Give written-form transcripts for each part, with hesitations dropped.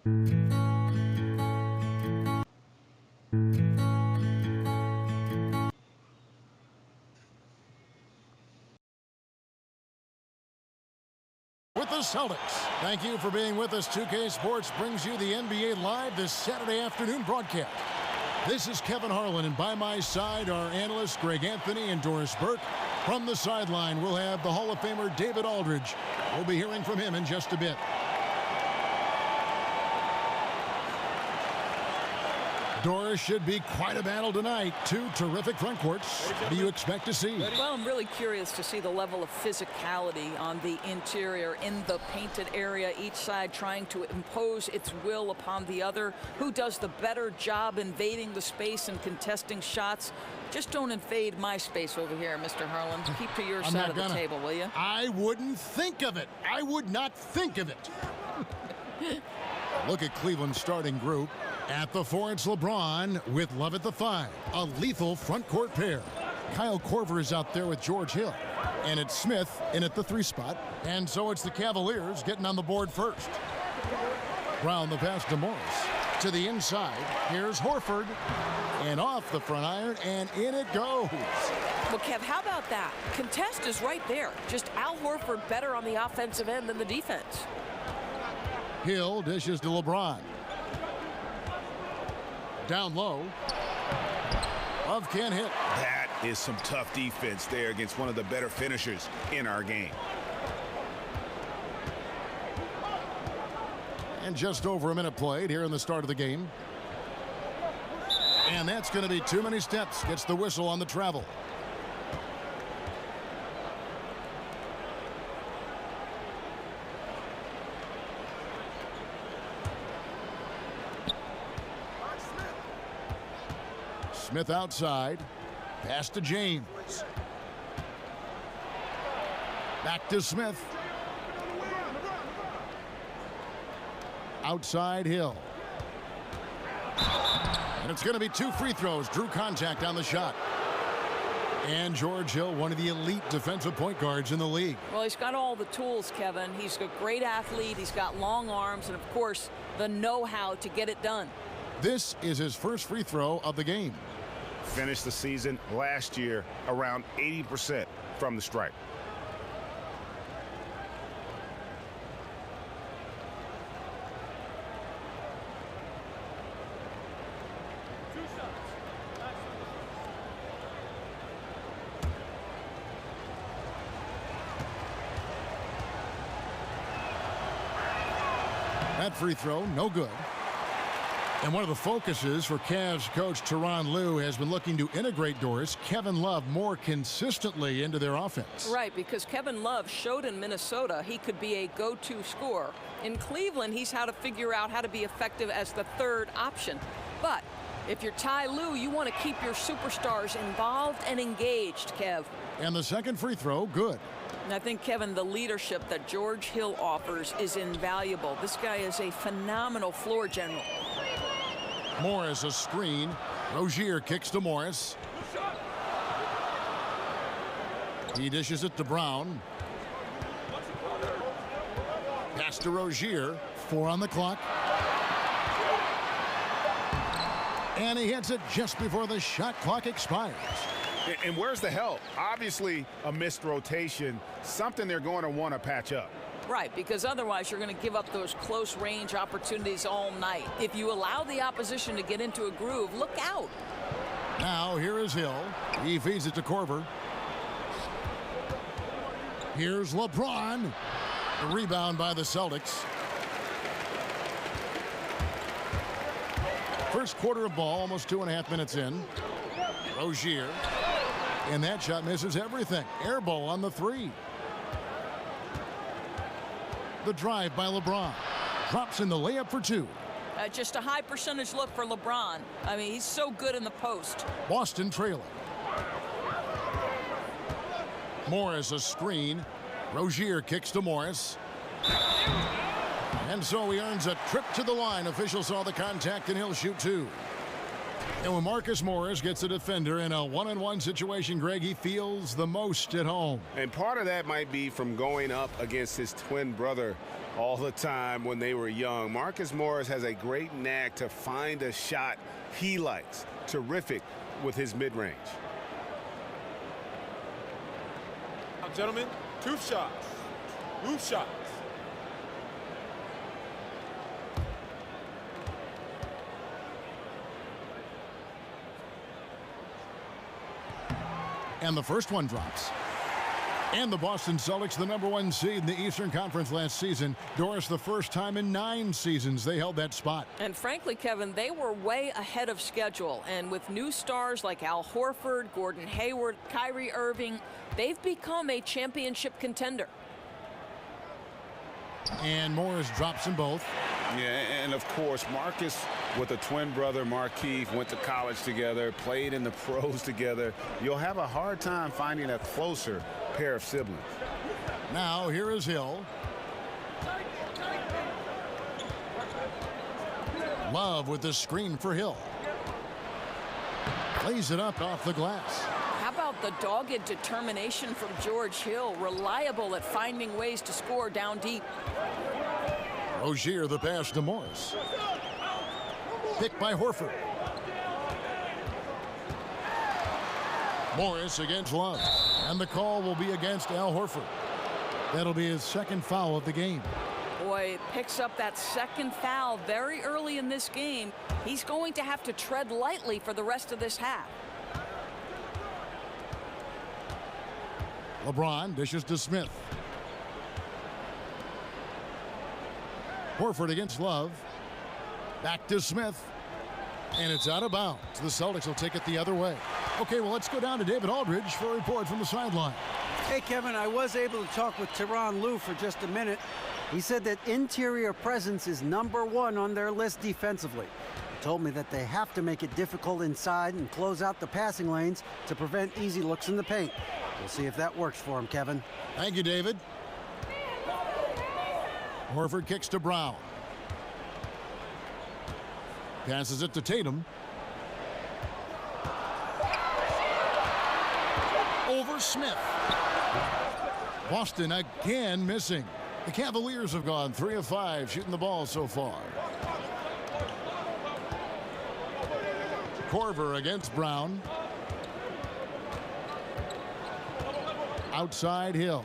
With the Celtics. Thank you for being with us. 2K Sports brings you the NBA Live this Saturday afternoon broadcast. This is Kevin Harlan, and by my side are analysts Greg Anthony and Doris Burke. From the sideline, we'll have the Hall of Famer David Aldridge. We'll be hearing from him in just a bit. Doris, should be quite a battle tonight. Two terrific front courts. What do you expect to see? Well, I'm really curious to see the level of physicality on the interior in the painted area, each side trying to impose its will upon the other. Who does the better job invading the space and contesting shots? Just don't invade my space over here, Mr. Harlan. Keep to your side of the table, will you? I wouldn't think of it. I would not think of it. Look at Cleveland's starting group. At the 4, it's LeBron with Love at the 5. A lethal front court pair. Kyle Korver is out there with George Hill. And it's Smith in at the 3 spot. And so it's the Cavaliers getting on the board first. Brown the pass to Morris. To the inside. Here's Horford. And off the front iron. And in it goes. Well, Kev, how about that? Contest is right there. Just Al Horford better on the offensive end than the defense. Hill dishes to LeBron. Down low. Love can't hit. That is some tough defense there against one of the better finishers in our game. And just over a minute played here in the start of the game. And that's going to be too many steps. Gets the whistle on the travel. Smith outside. Pass to James. Back to Smith. Outside Hill. And it's going to be 2 free throws. Drew contact on the shot. And George Hill, one of the elite defensive point guards in the league. Well, he's got all the tools, Kevin. He's a great athlete. He's got long arms and, of course, the know-how to get it done. This is his first free throw of the game. Finished the season last year around 80% from the stripe. That free throw, no good. And one of the focuses for Cavs coach Tyronn Lue has been looking to integrate, Doris, Kevin Love more consistently into their offense. Right, because Kevin Love showed in Minnesota he could be a go-to scorer. In Cleveland, he's had to figure out how to be effective as the third option. But if you're Ty Lue, you want to keep your superstars involved and engaged, Kev. And the second free throw, good. And I think, Kevin, the leadership that George Hill offers is invaluable. This guy is a phenomenal floor general. Morris a screen. Rozier kicks to Morris. He dishes it to Brown. Pass to Rozier. 4 on the clock. And he hits it just before the shot clock expires. And where's the help? Obviously a missed rotation, something they're going to want to patch up. Right, because otherwise you're going to give up those close range opportunities all night. If you allow the opposition to get into a groove, look out. Now here is Hill. He feeds it to Korver. Here's LeBron. The rebound by the Celtics. First quarter of ball, almost 2.5 minutes in. Rozier. And that shot misses everything. Air ball on the 3. The drive by LeBron. Drops in the layup for 2. Just a high percentage look for LeBron. I mean, he's so good in the post. Boston trailing. Morris a screen. Rozier kicks to Morris. And so he earns a trip to the line. Officials saw the contact and he'll shoot 2. And when Marcus Morris gets a defender in a one-on-one situation, Greg, he feels the most at home. And part of that might be from going up against his twin brother all the time when they were young. Marcus Morris has a great knack to find a shot he likes. Terrific with his mid-range. Gentlemen, 2 shots. 2 shots. And the first one drops. And the Boston Celtics, the #1 seed in the Eastern Conference last season. Doris, the first time in 9 seasons they held that spot. And frankly, Kevin, they were way ahead of schedule. And with new stars like Al Horford, Gordon Hayward, Kyrie Irving, they've become a championship contender. And Morris drops them both. Yeah, and of course, Marcus with a twin brother, Markieff, went to college together, played in the pros together. You'll have a hard time finding a closer pair of siblings. Now here is Hill. Love with the screen for Hill. Lays it up off the glass. How about the dogged determination from George Hill, reliable at finding ways to score down deep. Rozier the pass to Morris. Picked by Horford. Morris against Love. And the call will be against Al Horford. That'll be his second foul of the game. Boy, picks up that second foul very early in this game. He's going to have to tread lightly for the rest of this half. LeBron dishes to Smith. Horford against Love. Back to Smith. And it's out of bounds. The Celtics will take it the other way. Okay, well, let's go down to David Aldridge for a report from the sideline. Hey, Kevin, I was able to talk with Tyronn Lue for just a minute. He said that interior presence is #1 on their list defensively. He told me that they have to make it difficult inside and close out the passing lanes to prevent easy looks in the paint. We'll see if that works for him, Kevin. Thank you, David. Horford kicks to Brown. Passes it to Tatum. Over Smith. Boston again missing. The Cavaliers have gone 3 of 5 shooting the ball so far. Korver against Brown. Outside Hill.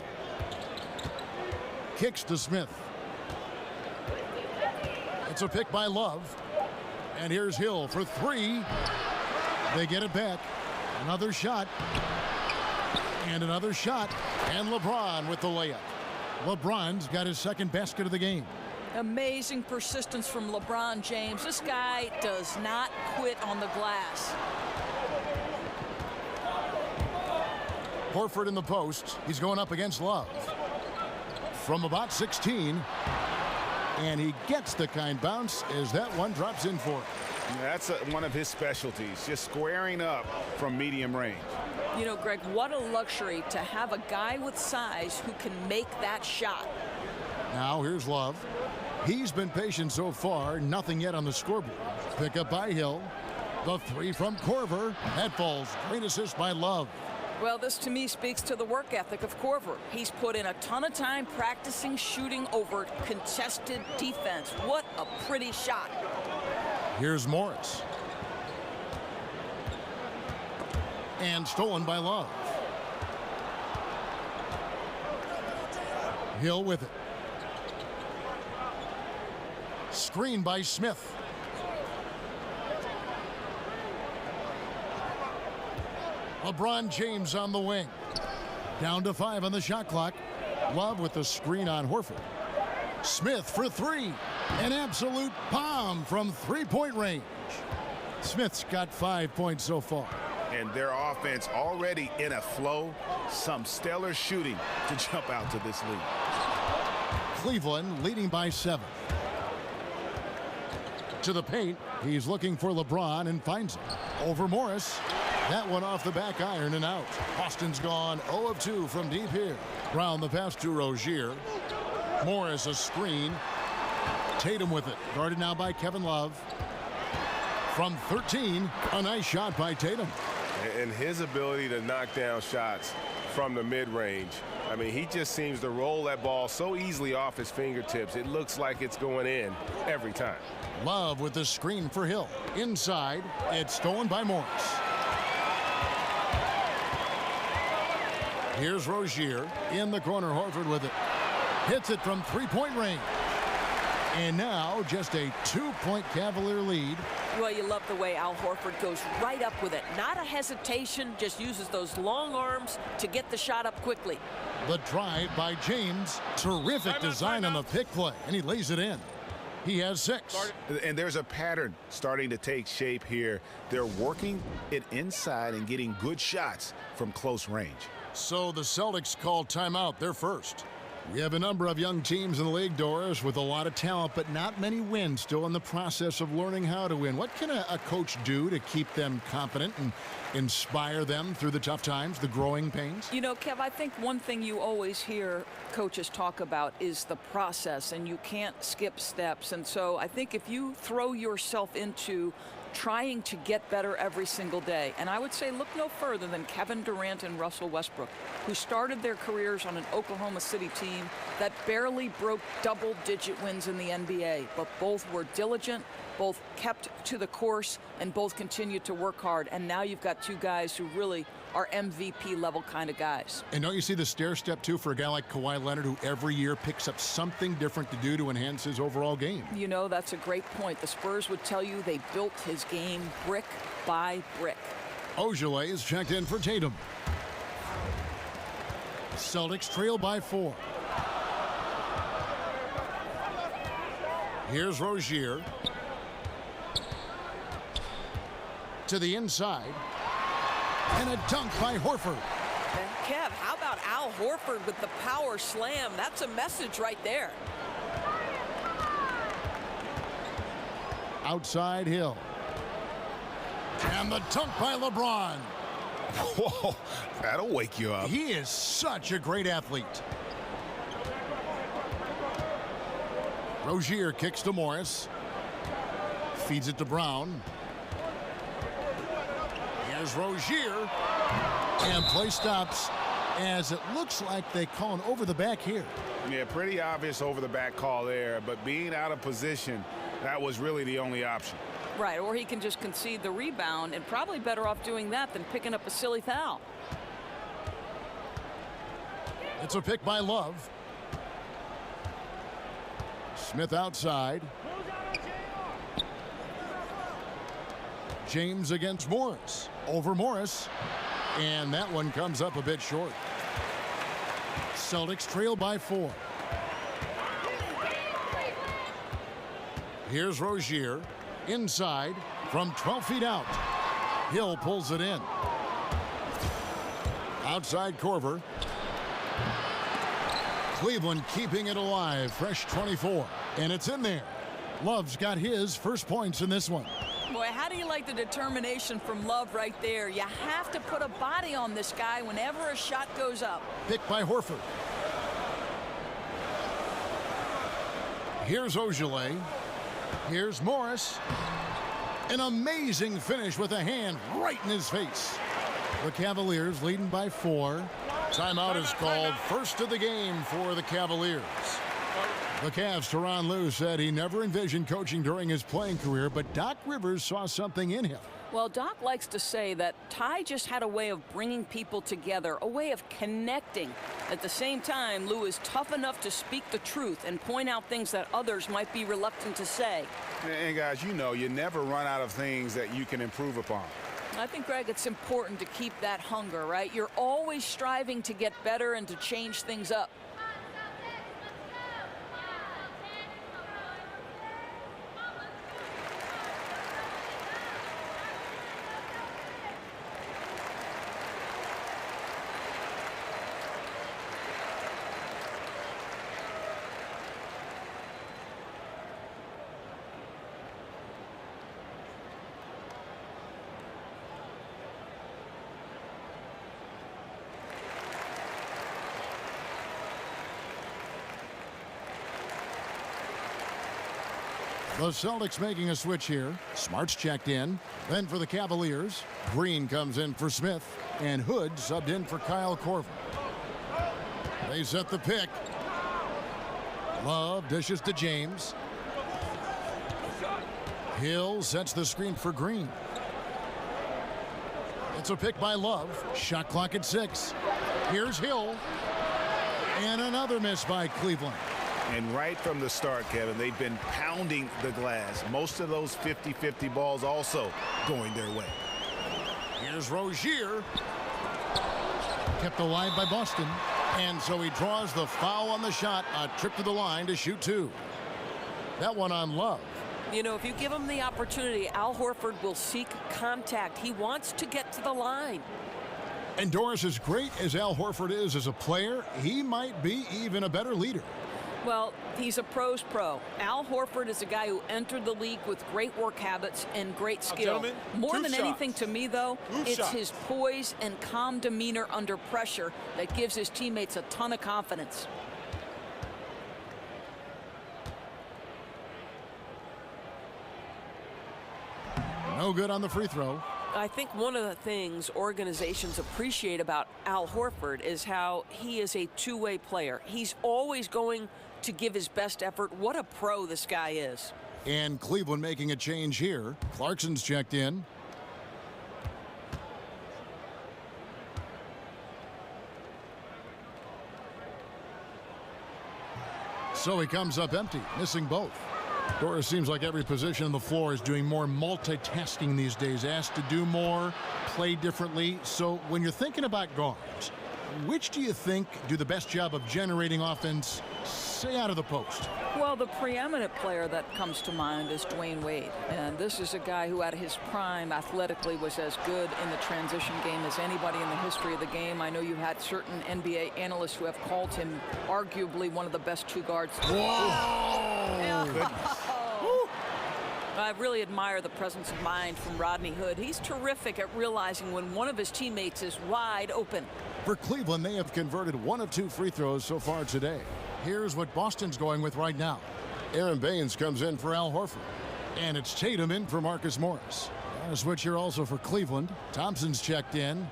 Kicks to Smith. It's a pick by Love. And here's Hill for 3. They get it back. Another shot. And another shot. And LeBron with the layup. LeBron's got his second basket of the game. Amazing persistence from LeBron James. This guy does not quit on the glass. Horford in the post. He's going up against Love. From about 16. And he gets the kind bounce as that one drops in for him. That's one of his specialties, just squaring up from medium range. You know, Greg, what a luxury to have a guy with size who can make that shot. Now here's Love. He's been patient so far. Nothing yet on the scoreboard. Pick up by Hill. The 3 from Korver. That falls. Great assist by Love. Well, this to me speaks to the work ethic of Korver. He's put in a ton of time practicing shooting over contested defense. What a pretty shot. Here's Morris. And stolen by Love. Hill with it. Screen by Smith. LeBron James on the wing. Down to 5 on the shot clock. Love with the screen on Horford. Smith for 3. An absolute bomb from 3-point range. Smith's got 5 points so far. And their offense already in a flow. Some stellar shooting to jump out to this lead. Cleveland leading by 7. To the paint. He's looking for LeBron and finds him. Over Morris. That one off the back iron and out. Boston's gone 0 of 2 from deep here. Brown the pass to Rozier. Morris a screen. Tatum with it. Guarded now by Kevin Love. From 13, a nice shot by Tatum. And his ability to knock down shots from the mid-range. I mean, he just seems to roll that ball so easily off his fingertips. It looks like it's going in every time. Love with the screen for Hill. Inside, it's stolen by Morris. Here's Rozier in the corner. Horford with it. Hits it from three-point range. And now just a 2-point Cavalier lead. Well, you love the way Al Horford goes right up with it. Not a hesitation, just uses those long arms to get the shot up quickly. The drive by James. Terrific design on the pick play, and he lays it in. He has 6. And there's a pattern starting to take shape here. They're working it inside and getting good shots from close range. So the Celtics call timeout. They're first. We have a number of young teams in the league, Doris, with a lot of talent, but not many wins. Still in the process of learning how to win. What can a coach do to keep them confident and inspire them through the tough times, the growing pains? You know, Kev, I think one thing you always hear coaches talk about is the process, and you can't skip steps. And so I think if you throw yourself into trying to get better every single day. And I would say look no further than Kevin Durant and Russell Westbrook, who started their careers on an Oklahoma City team that barely broke double-digit wins in the NBA. But both were diligent, both kept to the course, and both continued to work hard. And now you've got 2 guys who really are MVP level kind of guys. And don't you see the stair step too for a guy like Kawhi Leonard, who every year picks up something different to do to enhance his overall game? You know, that's a great point. The Spurs would tell you they built his game brick by brick. Ojale is checked in for Tatum. Celtics trail by 4. Here's Rozier. To the inside. And a dunk by Horford. And Kev, how about Al Horford with the power slam? That's a message right there. Outside Hill. And the dunk by LeBron. Whoa, that'll wake you up. He is such a great athlete. Rozier kicks to Morris. Feeds it to Brown. Here's Rozier. And play stops as it looks like they call an over the back here. Yeah, pretty obvious over the back call there, but being out of position, that was really the only option. Right, or he can just concede the rebound, and probably better off doing that than picking up a silly foul. It's a pick by Love. Smith outside. James against Morris. Over Morris. And that one comes up a bit short. Celtics trail by 4. Here's Rozier. Inside from 12 feet out. Hill pulls it in. Outside Korver. Cleveland keeping it alive. Fresh 24. And it's in there. Love's got his first points in this one. Boy, how do you like the determination from Love right there? You have to put a body on this guy whenever a shot goes up. Picked by Horford. Here's Ojale. Here's Morris. An amazing finish with a hand right in his face. The Cavaliers leading by 4. Timeout is called. First of the game for the Cavaliers. The Cavs' Tyronn Lue said he never envisioned coaching during his playing career, but Doc Rivers saw something in him. Well, Doc likes to say that Ty just had a way of bringing people together, a way of connecting. At the same time, Lue is tough enough to speak the truth and point out things that others might be reluctant to say. And guys, you know, you never run out of things that you can improve upon. I think, Greg, it's important to keep that hunger, right? You're always striving to get better and to change things up. The Celtics making a switch here. Smart's checked in. Then for the Cavaliers, Green comes in for Smith, and Hood subbed in for Kyle Korver. They set the pick. Love dishes to James. Hill sets the screen for Green. It's a pick by Love. Shot clock at 6. Here's Hill. And another miss by Cleveland. And right from the start, Kevin, they've been pounding the glass. Most of those 50-50 balls also going their way. Here's Rozier. Kept alive by Boston. And so he draws the foul on the shot. A trip to the line to shoot 2. That one on Love. You know, if you give him the opportunity, Al Horford will seek contact. He wants to get to the line. And Doris, as great as Al Horford is as a player, he might be even a better leader. Well, he's a pro's pro. Al Horford is a guy who entered the league with great work habits and great skill. More than anything to me, though, it's his poise and calm demeanor under pressure that gives his teammates a ton of confidence. No good on the free throw. I think one of the things organizations appreciate about Al Horford is how he is a two-way player. He's always going to give his best effort. What a pro this guy is. And Cleveland making a change here. Clarkson's checked in. So he comes up empty, missing both. Doris, seems like every position on the floor is doing more multitasking these days, asked to do more, play differently. So when you're thinking about guards, which do you think do the best job of generating offense, say, out of the post? Well, the preeminent player that comes to mind is Dwayne Wade. And this is a guy who at his prime athletically was as good in the transition game as anybody in the history of the game. I know you had certain NBA analysts who have called him arguably one of the best two guards. Whoa! I really admire the presence of mind from Rodney Hood. He's terrific at realizing when one of his teammates is wide open. For Cleveland, they have converted 1 of 2 free throws so far today. Here's what Boston's going with right now. Aaron Baines comes in for Al Horford. And it's Tatum in for Marcus Morris. And a switch here also for Cleveland. Thompson's checked in.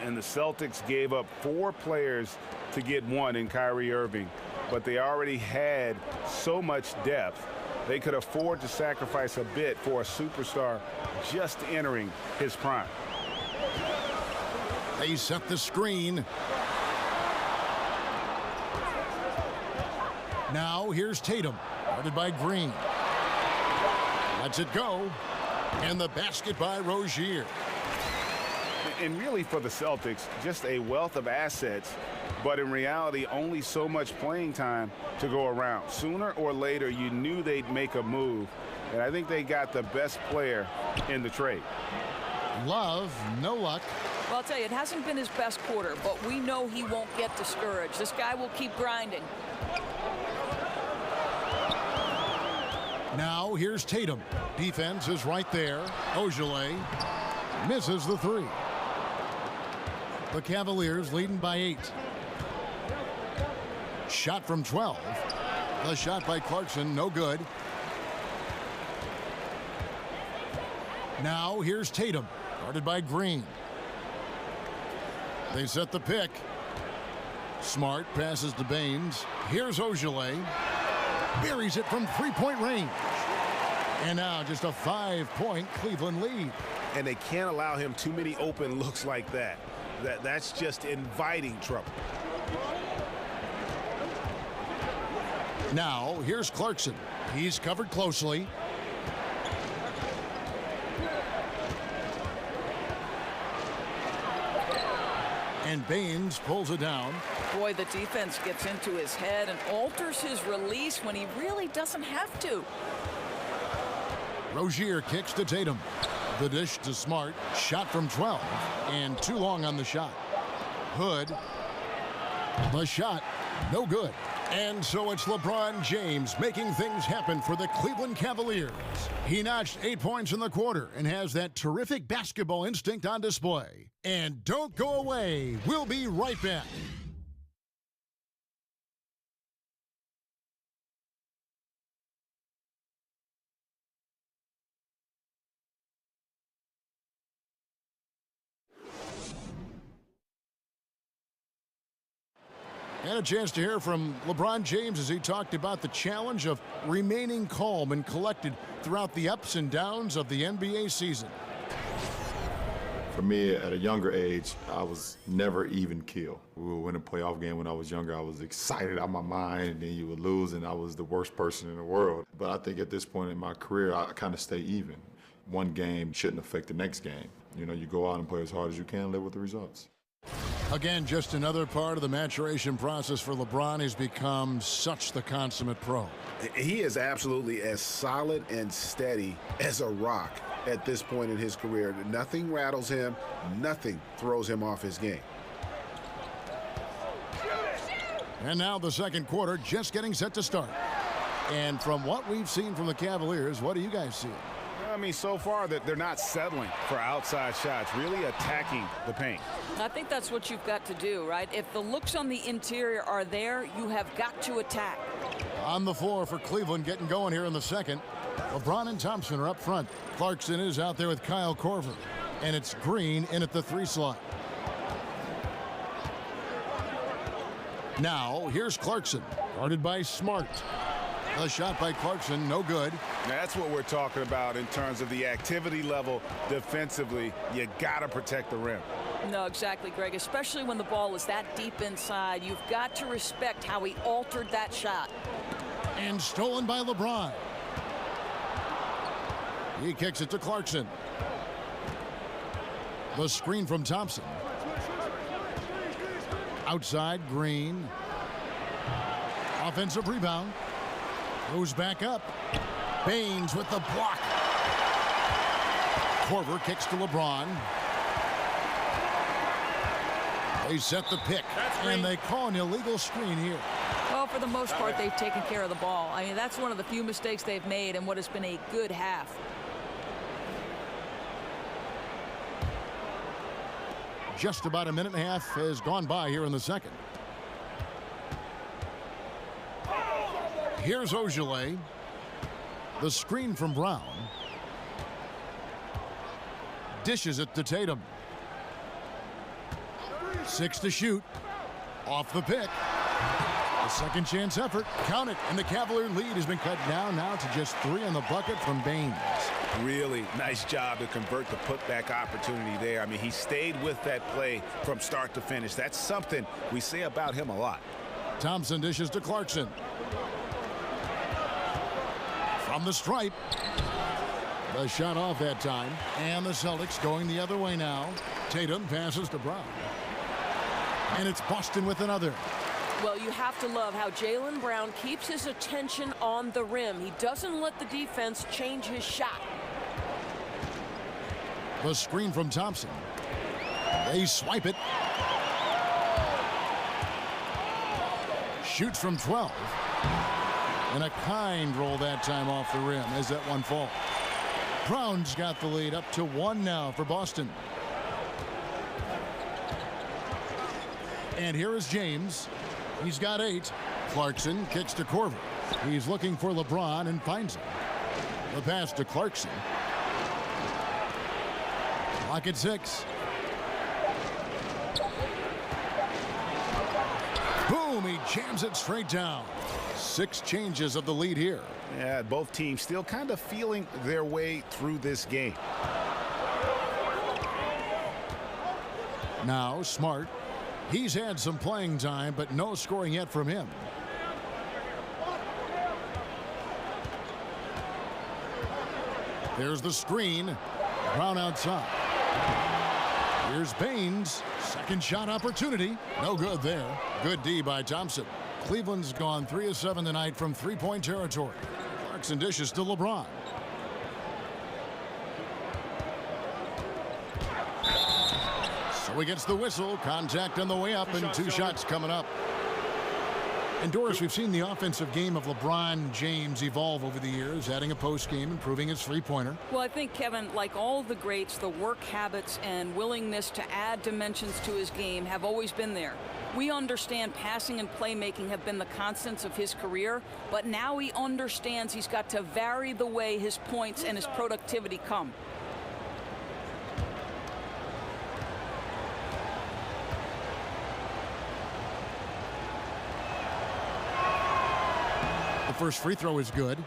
And the Celtics gave up 4 players to get 1 in Kyrie Irving, but they already had so much depth. They could afford to sacrifice a bit for a superstar just entering his prime. They set the screen. Now here's Tatum, guarded by Green. Lets it go. And the basket by Rozier. And really for the Celtics, just a wealth of assets, but in reality, only so much playing time to go around. Sooner or later, you knew they'd make a move, and I think they got the best player in the trade. Love, no luck. Well, I'll tell you, it hasn't been his best quarter, but we know he won't get discouraged. This guy will keep grinding. Now here's Tatum. Defense is right there. Ogilvy misses the 3. The Cavaliers leading by 8. Shot from 12. The shot by Clarkson, no good. Now here's Tatum, guarded by Green. They set the pick. Smart passes to Baines. Here's Ogilvy. Buries it from 3-point range. And now just a 5-point Cleveland lead. And they can't allow him too many open looks like that. That's just inviting trouble. Now here's Clarkson. He's covered closely. And Baines pulls it down. Boy, the defense gets into his head and alters his release when he really doesn't have to. Rozier kicks to Tatum. The dish to Smart. Shot from 12. And too long on the shot. Hood. The shot. No good. And so it's LeBron James making things happen for the Cleveland Cavaliers. He notched 8 points in the quarter and has that terrific basketball instinct on display. And don't go away. We'll be right back. And a chance to hear from LeBron James as he talked about the challenge of remaining calm and collected throughout the ups and downs of the NBA season. For me, at a younger age, I was never even killed. We would win a playoff game when I was younger. I was excited out of my mind, and then you would lose, and I was the worst person in the world. But I think at this point in my career, I kind of stay even. One game shouldn't affect the next game. You know, you go out and play as hard as you can, live with the results. Again, just another part of the maturation process for LeBron. He's become such the consummate pro. He is absolutely as solid and steady as a rock at this point in his career. Nothing rattles him. Nothing throws him off his game. And now the second quarter just getting set to start. And from what we've seen from the Cavaliers, what do you guys see? I mean, so far that they're not settling for outside shots, really attacking the paint. I think that's what you've got to do, right? If the looks on the interior are there, you have got to attack. On the floor for Cleveland, getting going here in the second. LeBron and Thompson are up front. Clarkson is out there with Kyle Korver. And it's Green in at the 3 slot. Now, here's Clarkson, guarded by Smart. A shot by Clarkson, no good. That's what we're talking about in terms of the activity level defensively. You got to protect the rim. No, exactly, Greg. Especially when the ball is that deep inside. You've got to respect how he altered that shot. And stolen by LeBron. He kicks it to Clarkson. The screen from Thompson. Outside, Green. Offensive rebound. Goes back up. Baines with the block. Korver kicks to LeBron. They set the pick, and they call an illegal screen here. Well, for the most part, they've taken care of the ball. I mean, that's one of the few mistakes they've made in what has been a good half. Just about a minute and a half has gone by here in the second. Here's Ogilvy. The screen from Brown. Dishes it to Tatum. 6 to shoot. Off the pick. A second chance effort. Count it. And the Cavalier lead has been cut down now to just 3 on the bucket from Baines. Really nice job to convert the putback opportunity there. I mean, he stayed with that play from start to finish. That's something we say about him a lot. Thompson dishes to Clarkson. From the stripe. The shot off that time. And the Celtics going the other way now. Tatum passes to Brown. And it's Boston with another. Well, you have to love how Jaylen Brown keeps his attention on the rim. He doesn't let the defense change his shot. The screen from Thompson. They swipe it. Shoots from 12. And a kind roll that time off the rim as that one falls. Brown's got the lead up to 1 now for Boston. And here is James. He's got 8. Clarkson kicks to Korver. He's looking for LeBron and finds him. The pass to Clarkson. Clock at 6. Boom, he jams it straight down. 6 changes of the lead here. Yeah, both teams still kind of feeling their way through this game. Now Smart. He's had some playing time, but no scoring yet from him. There's the screen. Brown outside. Here's Baines. Second shot opportunity. No good there. Good D by Thompson. Cleveland's gone 3 of 7 tonight from 3-point territory. Clarkson dishes to LeBron. So he gets the whistle. Contact on the way up, and 2 shots coming up. And Doris, we've seen the offensive game of LeBron James evolve over the years, adding a post game, improving his three-pointer. Well, I think, Kevin, like all the greats, the work habits and willingness to add dimensions to his game have always been there. We understand passing and playmaking have been the constants of his career, but now he understands he's got to vary the way his points and his productivity come. The first free throw is good.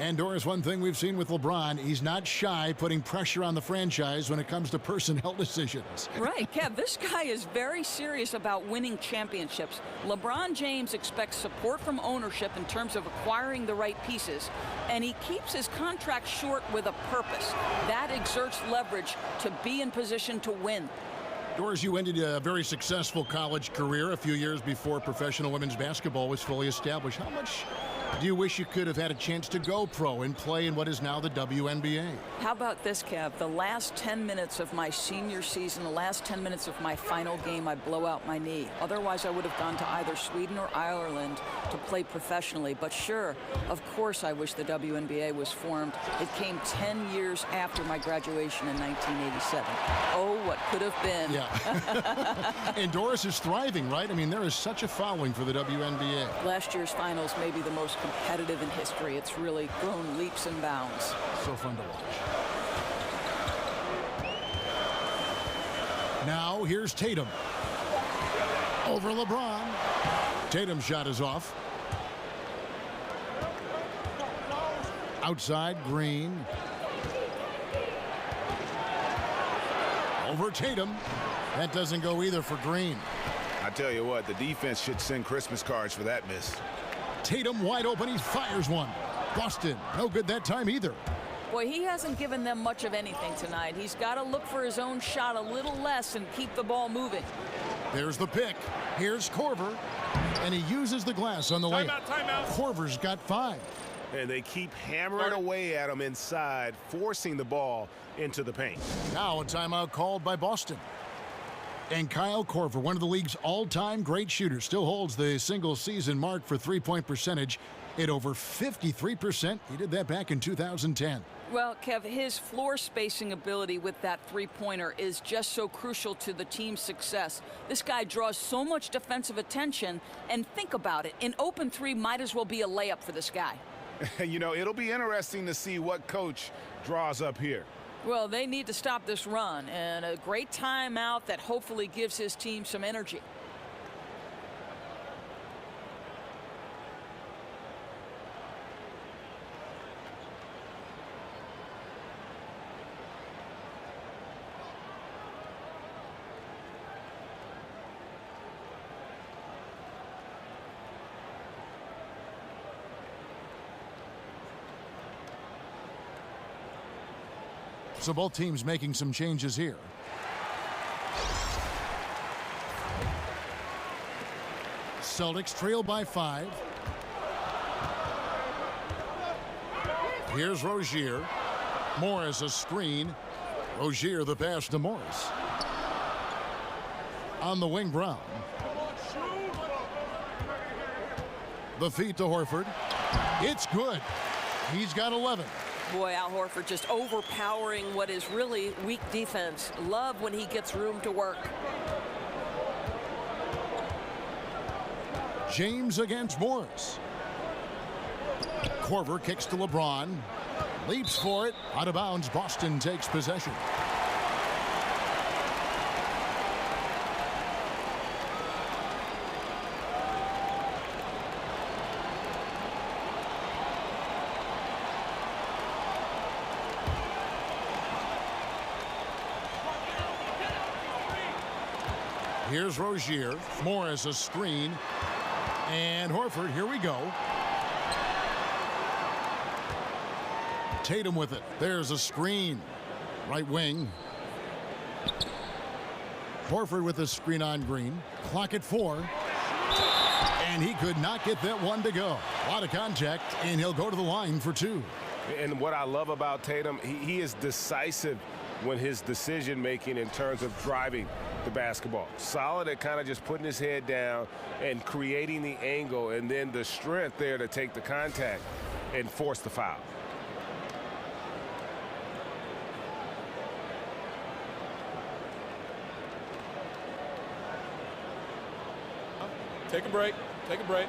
And Doris, one thing we've seen with LeBron, he's not shy putting pressure on the franchise when it comes to personnel decisions. Right, Kev, this guy is very serious about winning championships. LeBron James expects support from ownership in terms of acquiring the right pieces, and he keeps his contract short with a purpose. That exerts leverage to be in position to win. Doris, you ended a very successful college career a few years before professional women's basketball was fully established. How much do you wish you could have had a chance to go pro and play in what is now the WNBA? How about this, Kev? The last 10 minutes of my senior season, the last 10 minutes of my final game, I blow out my knee. Otherwise, I would have gone to either Sweden or Ireland to play professionally. But sure, of course I wish the WNBA was formed. It came 10 years after my graduation in 1987. Oh, what could have been. Yeah. And Doris is thriving, right? I mean, there is such a following for the WNBA. Last year's finals may be the most competitive in history. It's really grown leaps and bounds. So fun to watch. Now here's Tatum. Over LeBron. Tatum's shot is off. Outside, Green. Over Tatum. That doesn't go either for Green. I tell you what, the defense should send Christmas cards for that miss. Tatum wide open. He fires one. Boston, no good that time either. Boy, he hasn't given them much of anything tonight. He's got to look for his own shot a little less and keep the ball moving. There's the pick. Here's Korver. And he uses the glass on the way. Timeout. Korver's got 5. And they keep hammering away at him inside, forcing the ball into the paint. Now a timeout called by Boston. And Kyle Korver, one of the league's all-time great shooters, still holds the single-season mark for three-point percentage at over 53%. He did that back in 2010. Well, Kev, his floor spacing ability with that three-pointer is just so crucial to the team's success. This guy draws so much defensive attention, and think about it. An open three might as well be a layup for this guy. You know, it'll be interesting to see what coach draws up here. Well, they need to stop this run, and a great timeout that hopefully gives his team some energy. So both teams making some changes here. Celtics trail by 5. Here's Rozier. Morris a screen. Rozier the pass to Morris. On the wing, Brown. The feed to Horford. It's good. He's got 11. Boy, Al Horford just overpowering what is really weak defense. Love when he gets room to work. James against Morris. Korver kicks to LeBron. Leaps for it. Out of bounds. Boston takes possession. Here's Rozier. Morris a screen. And Horford, here we go. Tatum with it. There's a screen. Right wing. Horford with a screen on Green. Clock at 4. And he could not get that one to go. A lot of contact, and he'll go to the line for 2. And what I love about Tatum, he is decisive when his decision-making in terms of driving. the basketball. Solid at kind of just putting his head down and creating the angle, and then the strength there to take the contact and force the foul. Take a break. Take a break.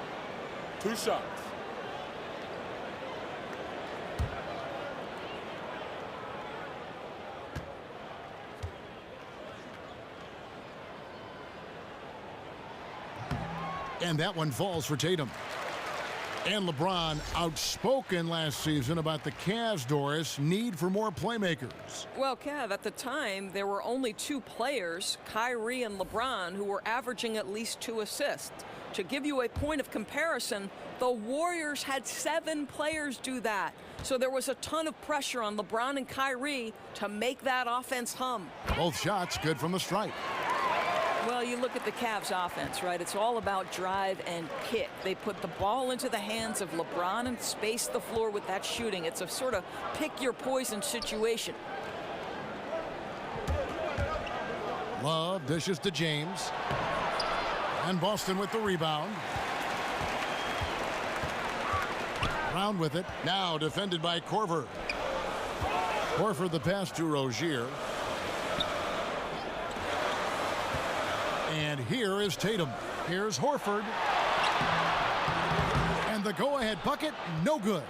2 shots. And that one falls for Tatum. And LeBron outspoken last season about the Cavs, Doris, need for more playmakers. Well, Kev, at the time, there were only 2 players, Kyrie and LeBron, who were averaging at least 2 assists. To give you a point of comparison, the Warriors had 7 players do that. So there was a ton of pressure on LeBron and Kyrie to make that offense hum. Both shots good from the stripe. Well, you look at the Cavs offense, right? It's all about drive and kick. They put the ball into the hands of LeBron and space the floor with that shooting. It's a sort of pick your poison situation. Love dishes to James. And Boston with the rebound. Brown with it. Now defended by Korver. Horford the pass to Rozier. And here is Tatum. Here's Horford. And the go-ahead bucket, no good.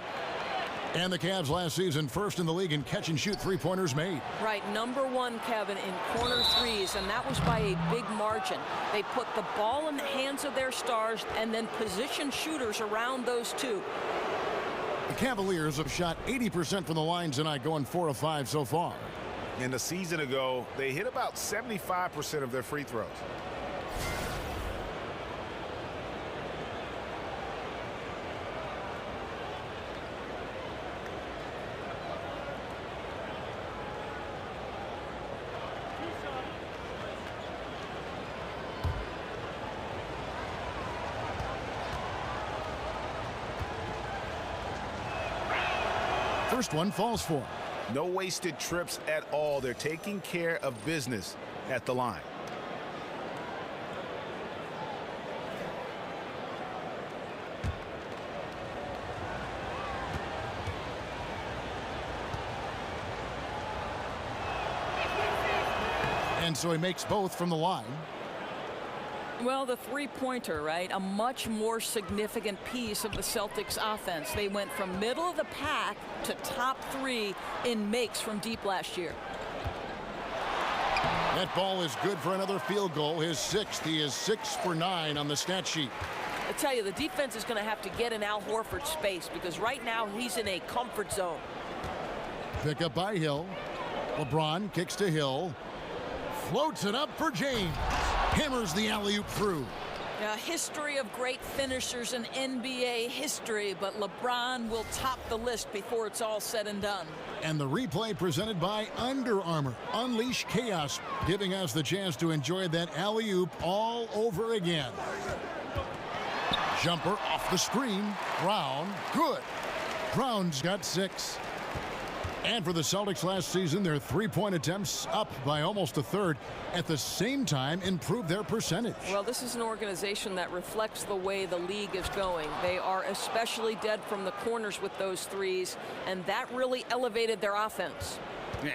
And the Cavs last season first in the league in catch-and-shoot three-pointers made. Right, #1, Kevin, in corner threes, and that was by a big margin. They put the ball in the hands of their stars and then positioned shooters around those 2. The Cavaliers have shot 80% from the line tonight, going 4 of 5 so far. And a season ago, they hit about 75% of their free throws. First one falls for him. No wasted trips at all. They're taking care of business at the line. And so he makes both from the line. Well, the three-pointer, right? A much more significant piece of the Celtics offense. They went from middle of the pack to top 3 in makes from deep last year. That ball is good for another field goal, his 6th. He is 6 for 9 on the stat sheet. I tell you, the defense is going to have to get in Al Horford's space because right now he's in a comfort zone. Pick up by Hill. LeBron kicks to Hill. Floats it up for James. Hammers the alley-oop through. A history of great finishers in NBA history, but LeBron will top the list before it's all said and done. And the replay presented by Under Armour. Unleash chaos, giving us the chance to enjoy that alley-oop all over again. Jumper off the screen. Brown, good. Brown's got 6. And for the Celtics last season, their three-point attempts up by almost a third. At the same time, improved their percentage. Well, this is an organization that reflects the way the league is going. They are especially dead from the corners with those threes, and that really elevated their offense.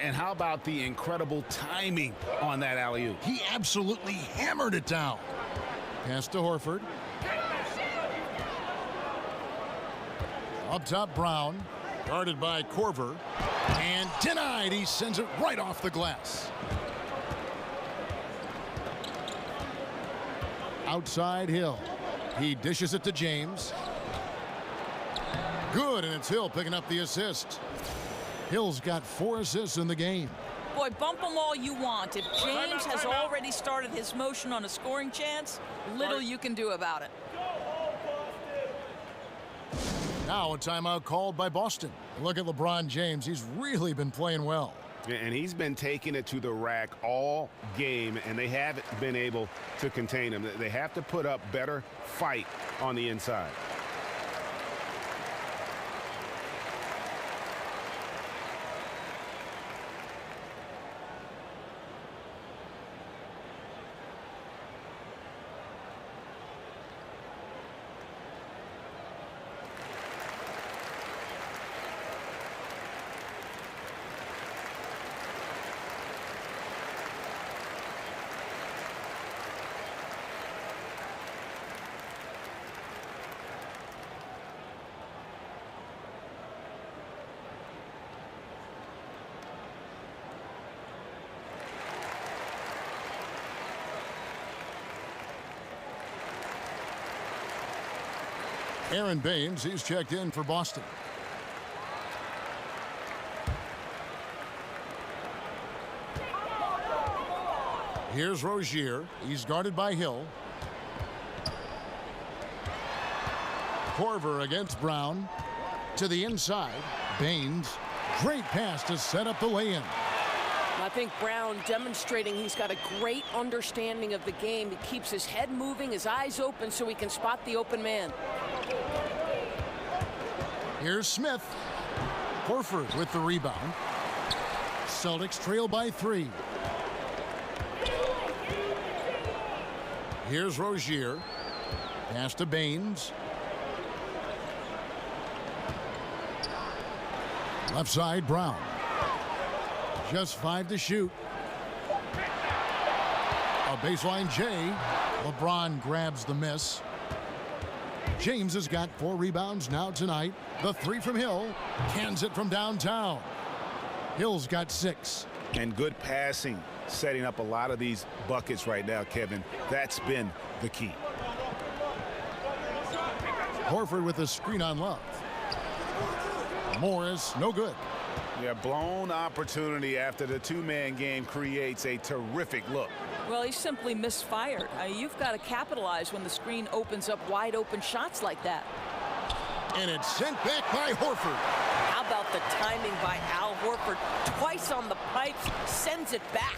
And how about the incredible timing on that alley-oop? He absolutely hammered it down. Pass to Horford. Up top, Brown. Guarded by Korver. And denied. He sends it right off the glass. Outside Hill. He dishes it to James. Good, and it's Hill picking up the assist. Hill's got 4 assists in the game. Boy, bump them all you want. If James has already started his motion on a scoring chance, little you can do about it. Now a timeout called by Boston. Look at LeBron James. He's really been playing well. And he's been taking it to the rack all game, and they haven't been able to contain him. They have to put up better fight on the inside. Aaron Baines, he's checked in for Boston. Here's Rozier. He's guarded by Hill. Korver against Brown. To the inside. Baines. Great pass to set up the lay-in. I think Brown demonstrating he's got a great understanding of the game. He keeps his head moving, his eyes open so he can spot the open man. Here's Smith. Horford with the rebound. Celtics trail by 3. Here's Rozier. Pass to Baines. Left side, Brown. Just 5 to shoot. A baseline J. LeBron grabs the miss. James has got 4 rebounds now tonight. The 3 from Hill. Cans it from downtown. Hill's got 6. And good passing, setting up a lot of these buckets right now, Kevin. That's been the key. Horford with a screen on Love. Morris, no good. Yeah, blown opportunity after the two-man game creates a terrific look. Well, he simply misfired. You've got to capitalize when the screen opens up wide open shots like that. And it's sent back by Horford. How about the timing by Al Horford? Twice on the pipes, sends it back.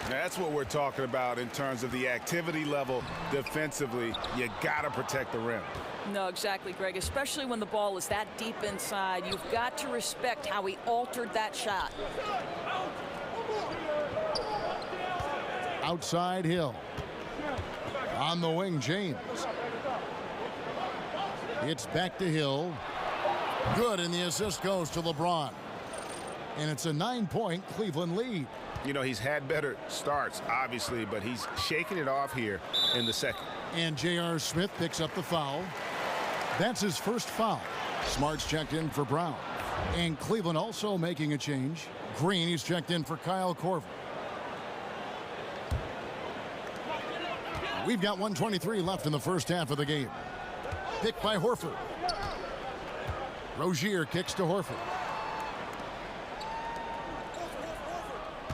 That's what we're talking about in terms of the activity level defensively. You got to protect the rim. No, exactly, Greg. Especially when the ball is that deep inside. You've got to respect how he altered that shot. Outside Hill. On the wing, James. It's back to Hill. Good, and the assist goes to LeBron. And it's a 9-point Cleveland lead. You know, he's had better starts, obviously, but he's shaking it off here in the second. And J.R. Smith picks up the foul. That's his first foul. Smart's checked in for Brown. And Cleveland also making a change. Green, he's checked in for Kyle Korver. We've got 1:23 left in the first half of the game. Picked by Horford. Rozier kicks to Horford.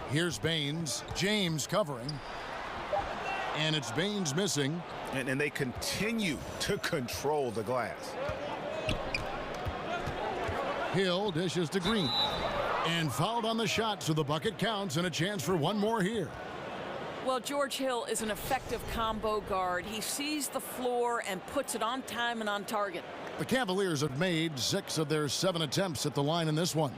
Here's Baines. James covering. And it's Baines missing. And they continue to control the glass. Hill dishes to Green. And fouled on the shot, so the bucket counts and a chance for one more here. Well, George Hill is an effective combo guard. He sees the floor and puts it on time and on target. The Cavaliers have made 6 of their 7 attempts at the line in this one.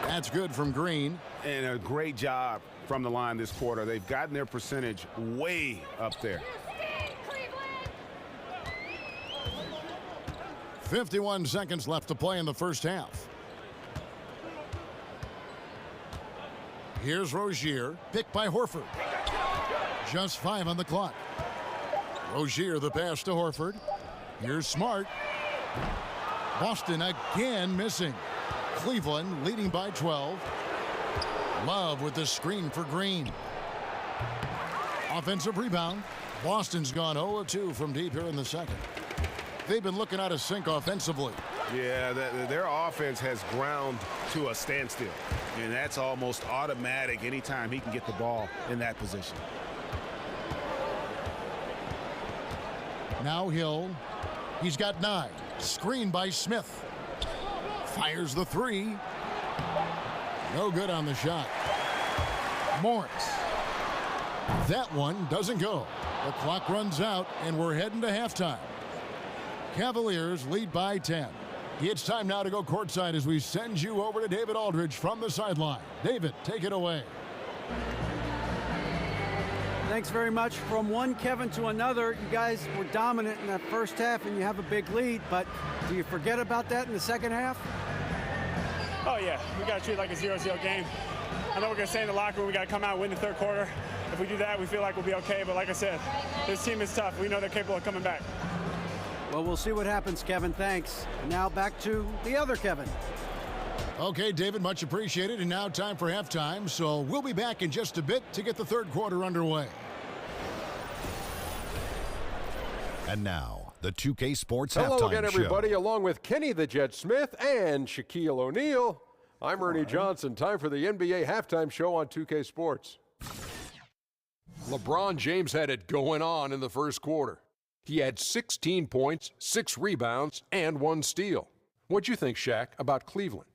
That's good from Green. And a great job from the line this quarter. They've gotten their percentage way up there. 51 seconds left to play in the first half. Here's Rozier, picked by Horford. Just 5 on the clock. Rozier the pass to Horford. Here's Smart. Boston again missing. Cleveland leading by 12. Love with the screen for Green. Offensive rebound. Boston's gone 0 of 2 from deep here in the second. They've been looking out of sync offensively. Yeah, their offense has ground to a standstill. And that's almost automatic anytime he can get the ball in that position. Now Hill. He's got 9. Screen by Smith. Fires the 3. No good on the shot. Morris. That one doesn't go. The clock runs out, and we're heading to halftime. Cavaliers lead by 10. It's time now to go courtside as we send you over to David Aldridge from the sideline. David, take it away. Thanks very much. From one Kevin to another, you guys were dominant in that first half and you have a big lead, but do you forget about that in the second half? Oh yeah, we got to treat it like a 0-0 game. I know we're going to stay in the locker room. We got to come out and win the third quarter. If we do that, we feel like we'll be okay. But like I said, this team is tough. We know they're capable of coming back. Well, we'll see what happens, Kevin. Thanks. And now back to the other Kevin. Okay, David, much appreciated. And now time for halftime. So we'll be back in just a bit to get the third quarter underway. And now, the 2K Sports Halftime Show. Hello again, everybody. Along with Kenny the Jet Smith and Shaquille O'Neal, I'm Ernie Johnson. Time for the NBA Halftime Show on 2K Sports. LeBron James had it going on in the first quarter. He had 16 points, 6 rebounds, and 1 steal. What'd you think, Shaq, about Cleveland?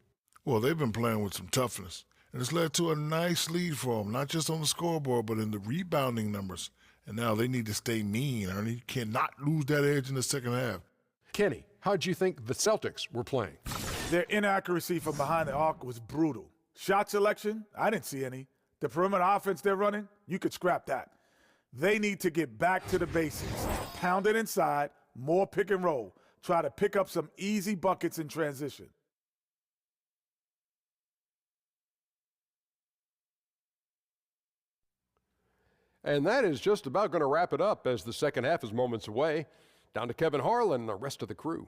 Well, they've been playing with some toughness, and it's led to a nice lead for them, not just on the scoreboard, but in the rebounding numbers. And now they need to stay mean, Ernie. You cannot lose that edge in the second half. Kenny, how'd you think the Celtics were playing? Their inaccuracy from behind the arc was brutal. Shot selection, I didn't see any. The perimeter offense they're running, you could scrap that. They need to get back to the basics. Pound it inside, more pick and roll. Try to pick up some easy buckets in transition. And that is just about going to wrap it up as the second half is moments away. Down to Kevin Harlan and the rest of the crew.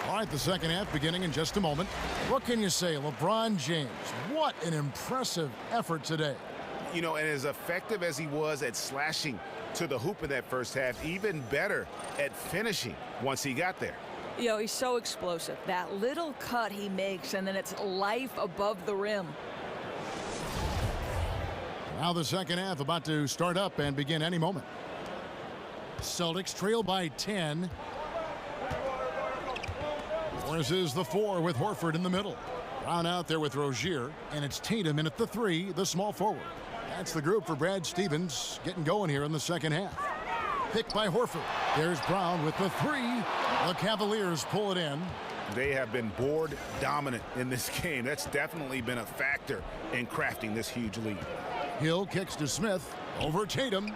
All right, the second half beginning in just a moment. What can you say? LeBron James, what an impressive effort today. You know, and as effective as he was at slashing to the hoop in that first half, even better at finishing once he got there. You know, he's so explosive. That little cut he makes, and then it's life above the rim. Now the second half about to start up and begin any moment. Celtics trail by 10. Warriors is the 4 with Horford in the middle. Brown out there with Rozier, and it's Tatum in at the 3, the small forward. That's the group for Brad Stevens getting going here in the second half. Picked by Horford. There's Brown with the 3. The Cavaliers pull it in. They have been board dominant in this game. That's definitely been a factor in crafting this huge lead. Hill kicks to Smith over Tatum.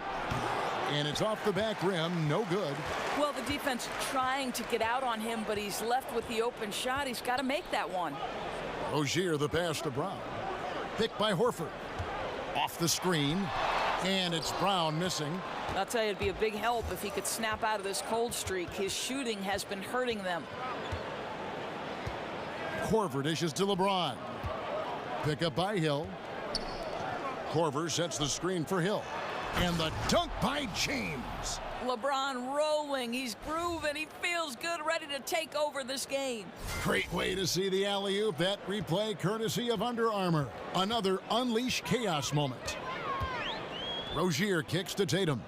And it's off the back rim, no good. Well, the defense trying to get out on him, but he's left with the open shot. He's got to make that one. Rozier the pass to Brown. Picked by Horford. Off the screen, and it's Brown missing. I'll tell you, it'd be a big help if he could snap out of this cold streak. His shooting has been hurting them. Korver dishes to LeBron. Pick up by Hill. Korver sets the screen for Hill. And the dunk by James. LeBron rolling. He's grooving. He feels good, ready to take over this game. Great way to see the alley-oop. That replay courtesy of Under Armour. Another unleash chaos moment. Rozier kicks to Tatum.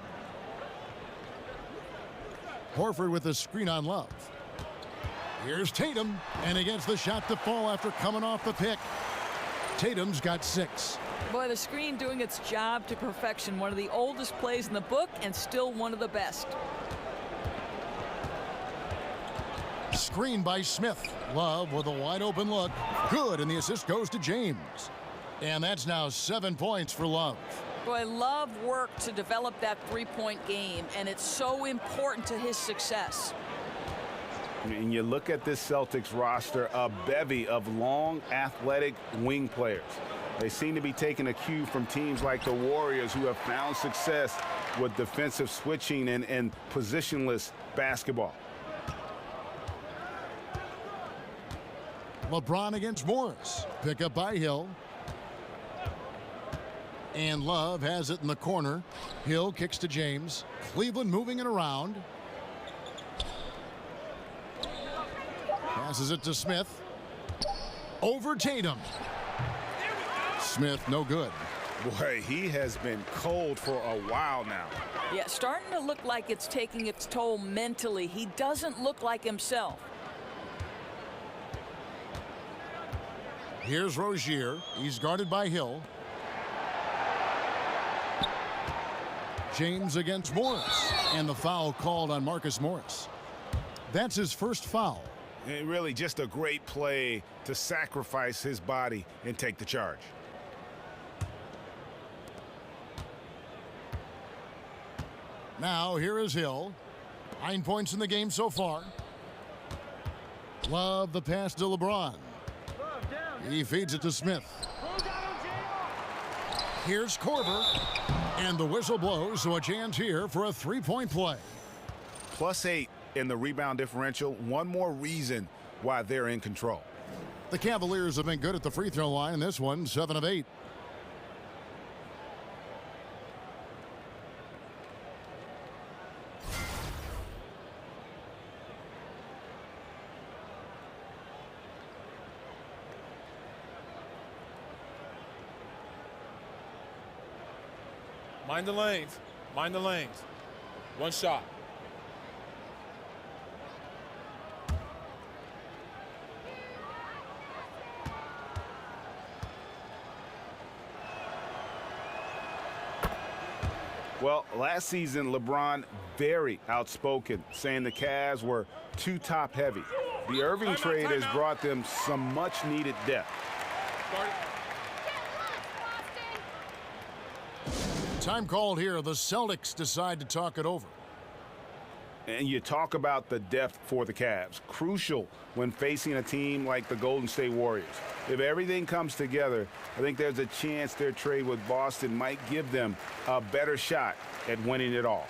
Horford with the screen on Love. Here's Tatum, and against the shot to fall after coming off the pick. Tatum's got 6. Boy, the screen doing its job to perfection. One of the oldest plays in the book and still one of the best. Screen by Smith. Love with a wide open look. Good, and the assist goes to James. And that's now 7 points for Love. Boy, Love worked to develop that three-point game, and it's so important to his success. And you look at this Celtics roster, a bevy of long, athletic wing players. They seem to be taking a cue from teams like the Warriors, who have found success with defensive switching and positionless basketball. LeBron against Morris. Pick up by Hill. And Love has it in the corner. Hill kicks to James. Cleveland moving it around. Passes it to Smith. Over Tatum. Smith, no good. Boy, he has been cold for a while now. Yeah, starting to look like it's taking its toll mentally. He doesn't look like himself. Here's Rozier. He's guarded by Hill. James against Morris. And the foul called on Marcus Morris. That's his first foul. And really just a great play to sacrifice his body and take the charge. Now here is Hill. 9 points in the game so far. Love the pass to LeBron. He feeds it to Smith. Here's Korver. And the whistle blows, so a chance here for a 3-point play. +8 in the rebound differential. One more reason why they're in control. The Cavaliers have been good at the free throw line. This one, 7 of 8. Mind the lanes. Mind the lanes. One shot. Well, last season, LeBron very outspoken, saying the Cavs were too top-heavy. The Irving trade has brought them some much-needed depth. Time called here. The Celtics decide to talk it over. And you talk about the depth for the Cavs. Crucial when facing a team like the Golden State Warriors. If everything comes together, I think there's a chance their trade with Boston might give them a better shot at winning it all.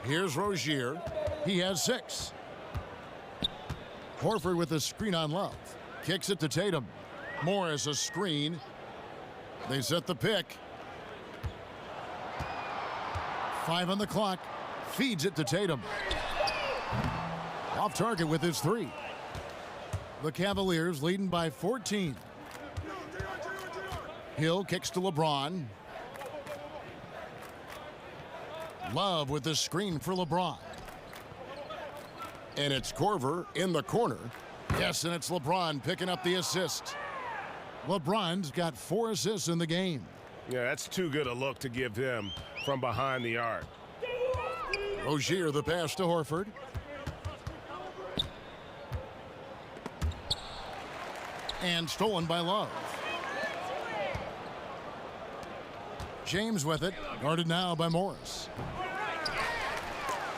Here's Rozier. He has 6. Horford with a screen on Love. Kicks it to Tatum. Morris a screen. They set the pick. 5 on the clock. Feeds it to Tatum. Off target with his 3. The Cavaliers leading by 14. Hill kicks to LeBron. Love with the screen for LeBron. And it's Korver in the corner. Yes, and it's LeBron picking up the assist. LeBron's got 4 assists in the game. Yeah, that's too good a look to give him from behind the arc. Rozier the pass to Horford. And stolen by Love. James with it, guarded now by Morris.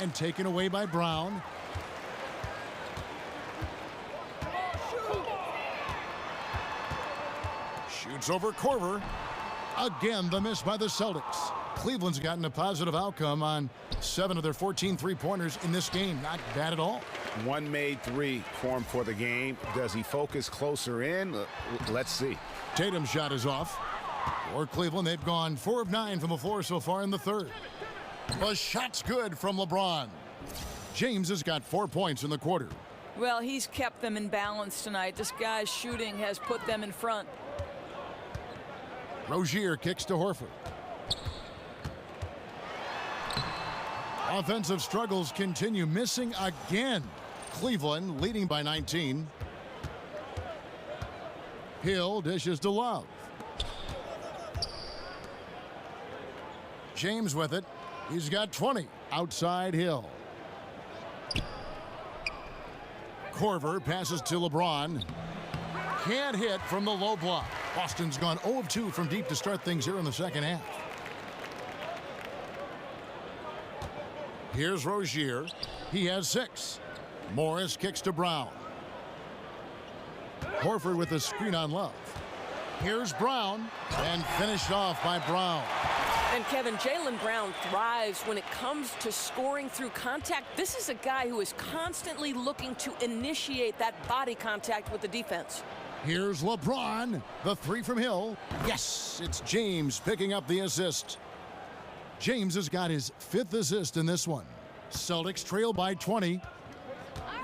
And taken away by Brown. Shoots over Korver. Again, the miss by the Celtics. Cleveland's gotten a positive outcome on 7 of their 14 three-pointers in this game. Not bad at all. One made 3 for him for the game. Does he focus closer in? Let's see. Tatum's shot is off. For Cleveland, they've gone 4 of 9 from the floor so far in the third. The shot's good from LeBron. James has got 4 points in the quarter. Well, he's kept them in balance tonight. This guy's shooting has put them in front. Rozier kicks to Horford. Offensive struggles continue, missing again. Cleveland leading by 19. Hill dishes to Love. James with it. He's got 20. Outside Hill. Korver passes to LeBron. Can't hit from the low block. Boston's gone 0 of 2 from deep to start things here in the second half. Here's Rozier. He has 6. Morris kicks to Brown. Horford with a screen on Love. Here's Brown, and finished off by Brown. And Kevin, Jaylen Brown thrives when it comes to scoring through contact. This is a guy who is constantly looking to initiate that body contact with the defense. Here's LeBron. The 3 from Hill. Yes, it's James picking up the assist. James has got his 5th assist in this one. Celtics trail by 20.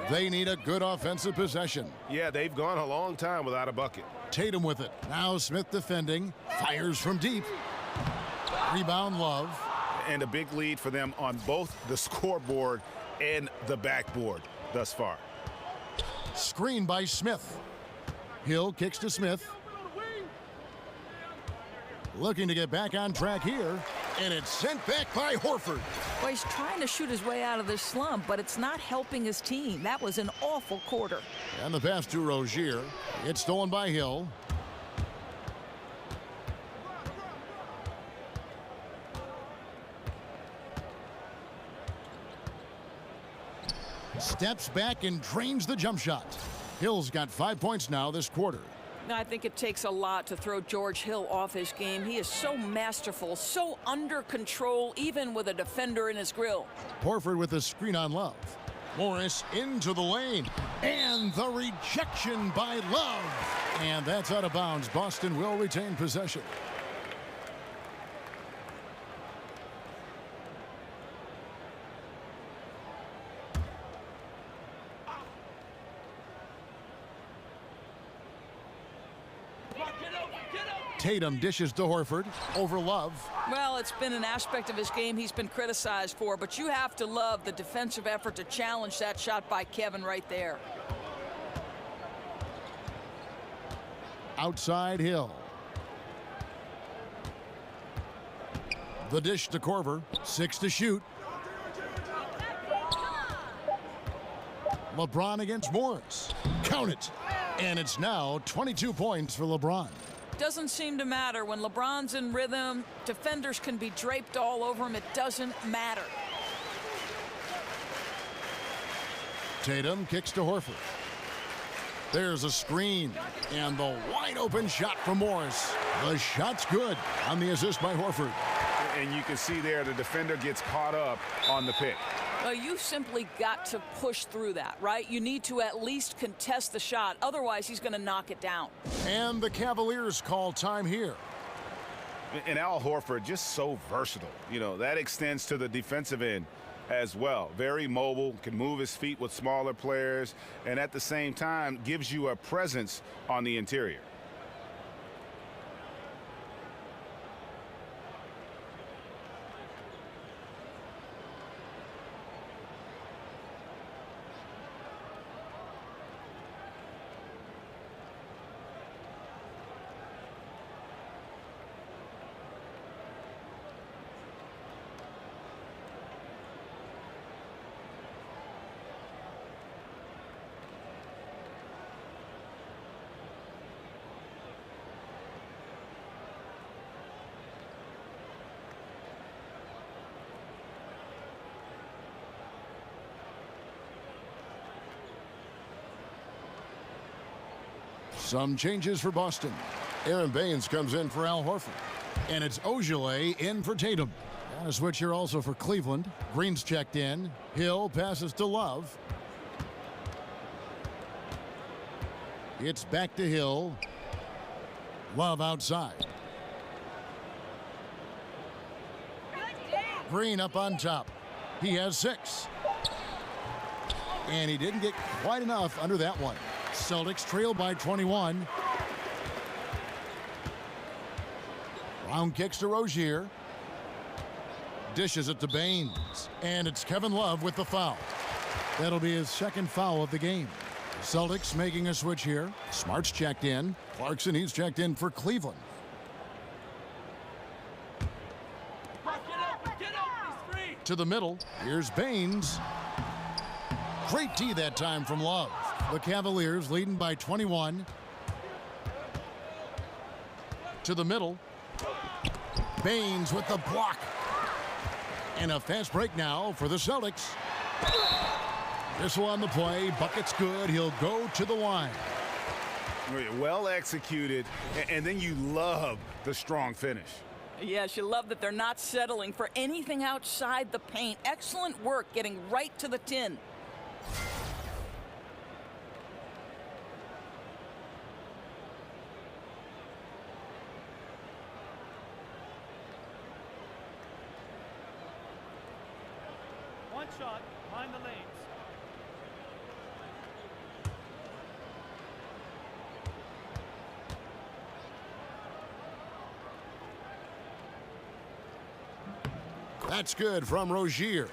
They need a good offensive possession. Yeah, they've gone a long time without a bucket. Tatum with it. Now Smith defending. Fires from deep. Rebound, Love. And a big lead for them on both the scoreboard and the backboard thus far. Screen by Smith. Hill kicks to Smith. Looking to get back on track here. And it's sent back by Horford. Well, he's trying to shoot his way out of this slump, but it's not helping his team. That was an awful quarter. And the pass to Rozier. It's stolen by Hill. Steps back and drains the jump shot. Hill's got 5 points now this quarter. I think it takes a lot to throw George Hill off his game. He is so masterful, so under control, even with a defender in his grill. Horford with a screen on Love. Morris into the lane. And the rejection by Love. And that's out of bounds. Boston will retain possession. Tatum dishes to Horford over Love. Well, it's been an aspect of his game he's been criticized for, but you have to love the defensive effort to challenge that shot by Kevin right there. Outside Hill. The dish to Korver. 6 to shoot. LeBron against Morris. Count it. And it's now 22 points for LeBron. Doesn't seem to matter. When LeBron's in rhythm, defenders can be draped all over him. It doesn't matter. Tatum kicks to Horford. There's a screen. And the wide open shot from Morris. The shot's good on the assist by Horford. And you can see there the defender gets caught up on the pick. Well, you simply got to push through that, right? You need to at least contest the shot. Otherwise, he's going to knock it down. And the Cavaliers call time here. And Al Horford just so versatile. You know, that extends to the defensive end as well. Very mobile, can move his feet with smaller players, and at the same time gives you a presence on the interior. Some changes for Boston. Aaron Baines comes in for Al Horford. And it's Ogilvy in for Tatum. And a switch here also for Cleveland. Green's checked in. Hill passes to Love. It's back to Hill. Love outside. Green up on top. He has 6. And he didn't get quite enough under that one. Celtics trail by 21. Brown kicks to Rozier. Dishes it to Baines. And it's Kevin Love with the foul. That'll be his 2nd foul of the game. Celtics making a switch here. Smart's checked in. Clarkson, he's checked in for Cleveland. To the middle. Here's Baines. Great tee that time from Love. The Cavaliers leading by 21. To the middle. Baines with the block. And a fast break now for the Celtics. This one on the play. Bucket's good. He'll go to the line. Well executed. And then you love the strong finish. Yes, you love that they're not settling for anything outside the paint. Excellent work getting right to the tin. Next shot, mind the lanes. That's good from Rozier.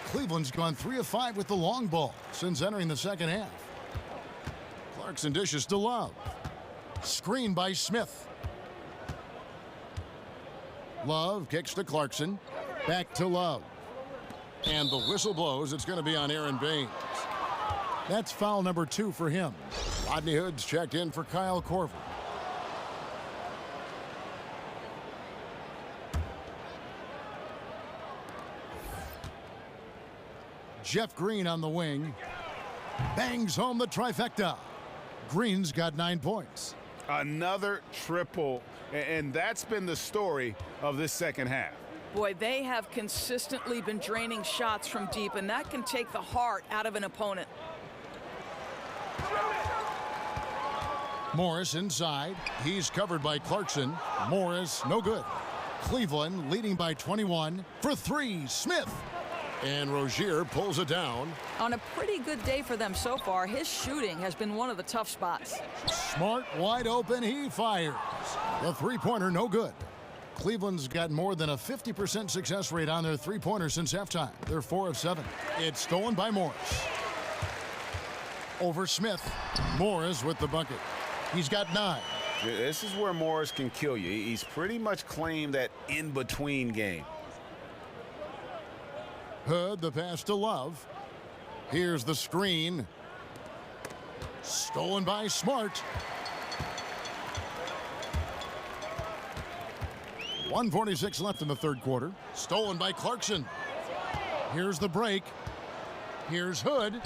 Cleveland's gone 3 of 5 with the long ball since entering the second half. Clarkson dishes to Love. Screen by Smith. Love kicks to Clarkson. Back to Love. And the whistle blows. It's going to be on Aaron Baines. That's foul number 2 for him. Rodney Hood's checked in for Kyle Korver. Jeff Green on the wing. Bangs home the trifecta. Green's got 9 points. Another triple, and that's been the story of this second half. Boy, they have consistently been draining shots from deep, and that can take the heart out of an opponent. Morris inside. He's covered by Clarkson. Morris, no good. Cleveland leading by 21. For 3, Smith. And Rozier pulls it down. On a pretty good day for them so far, his shooting has been one of the tough spots. Smart wide open, he fires. The three-pointer no good. Cleveland's got more than a 50% success rate on their three-pointer since halftime. They're 4 of 7. It's stolen by Morris. Over Smith. Morris with the bucket. He's got 9. This is where Morris can kill you. He's pretty much claimed that in-between game. Hood, the pass to Love. Here's the screen. Stolen by Smart. 1:46 left in the third quarter. Stolen by Clarkson. Here's the break. Here's Hood.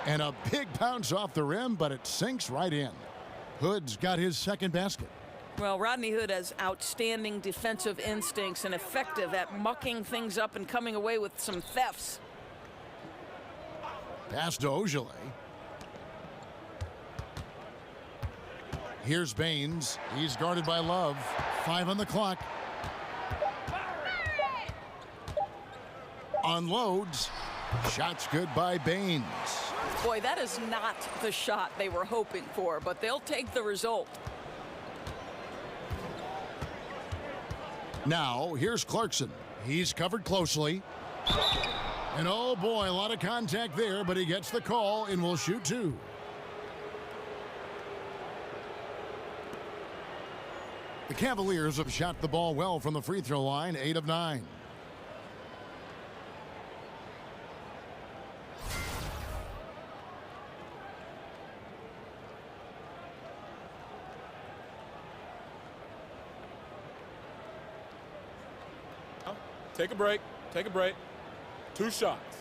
And a big bounce off the rim, but it sinks right in. Hood's got his second basket. Well, Rodney Hood has outstanding defensive instincts and effective at mucking things up and coming away with some thefts. Pass to Ojale. Here's Baines. He's guarded by Love. 5 on the clock. Unloads. Shot's good by Baines. Boy, that is not the shot they were hoping for, but they'll take the result. Now, here's Clarkson. He's covered closely. And oh boy, a lot of contact there, but he gets the call and will shoot 2. The Cavaliers have shot the ball well from the free throw line, 8 of 9. Take a break. Take a break. 2 shots.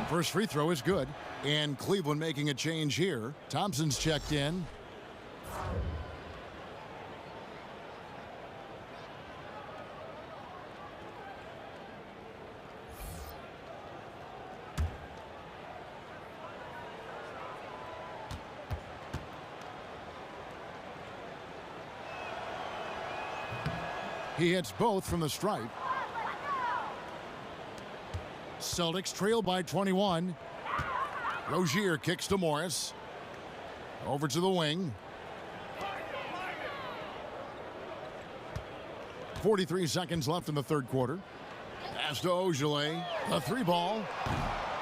First free throw is good. And Cleveland making a change here. Thompson's checked in. He hits both from the stripe. Celtics trail by 21. Rozier kicks to Morris. Over to the wing. 43 seconds left in the third quarter. Pass to Ojale. The 3-ball.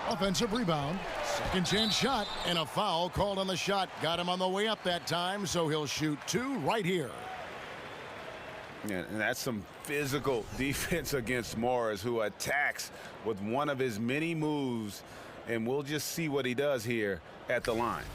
Offensive rebound. Second chance shot. And a foul called on the shot. Got him on the way up that time, so he'll shoot 2 right here. Yeah, and that's some physical defense against Morris, who attacks with one of his many moves, and we'll just see what he does here at the line.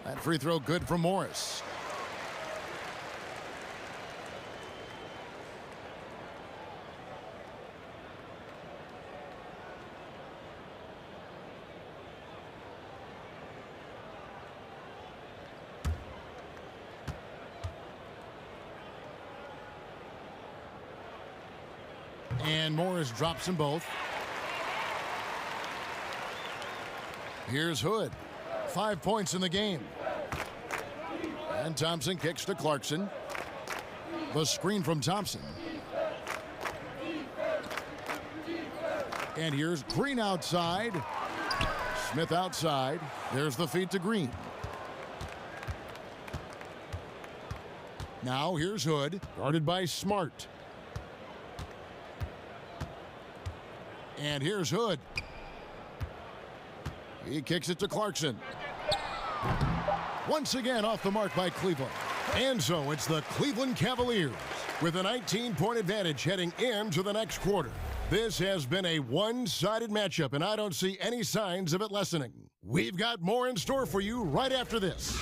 That free throw good for Morris. And Morris drops them both. Here's Hood. 5 points in the game. And Thompson kicks to Clarkson. The screen from Thompson. And here's Green outside. Smith outside. There's the feed to Green. Now here's Hood, guarded by Smart. And here's Hood. He kicks it to Clarkson. Once again off the mark by Cleveland. And so it's the Cleveland Cavaliers with a 19-point advantage heading into the next quarter. This has been a one-sided matchup, and I don't see any signs of it lessening. We've got more in store for you right after this.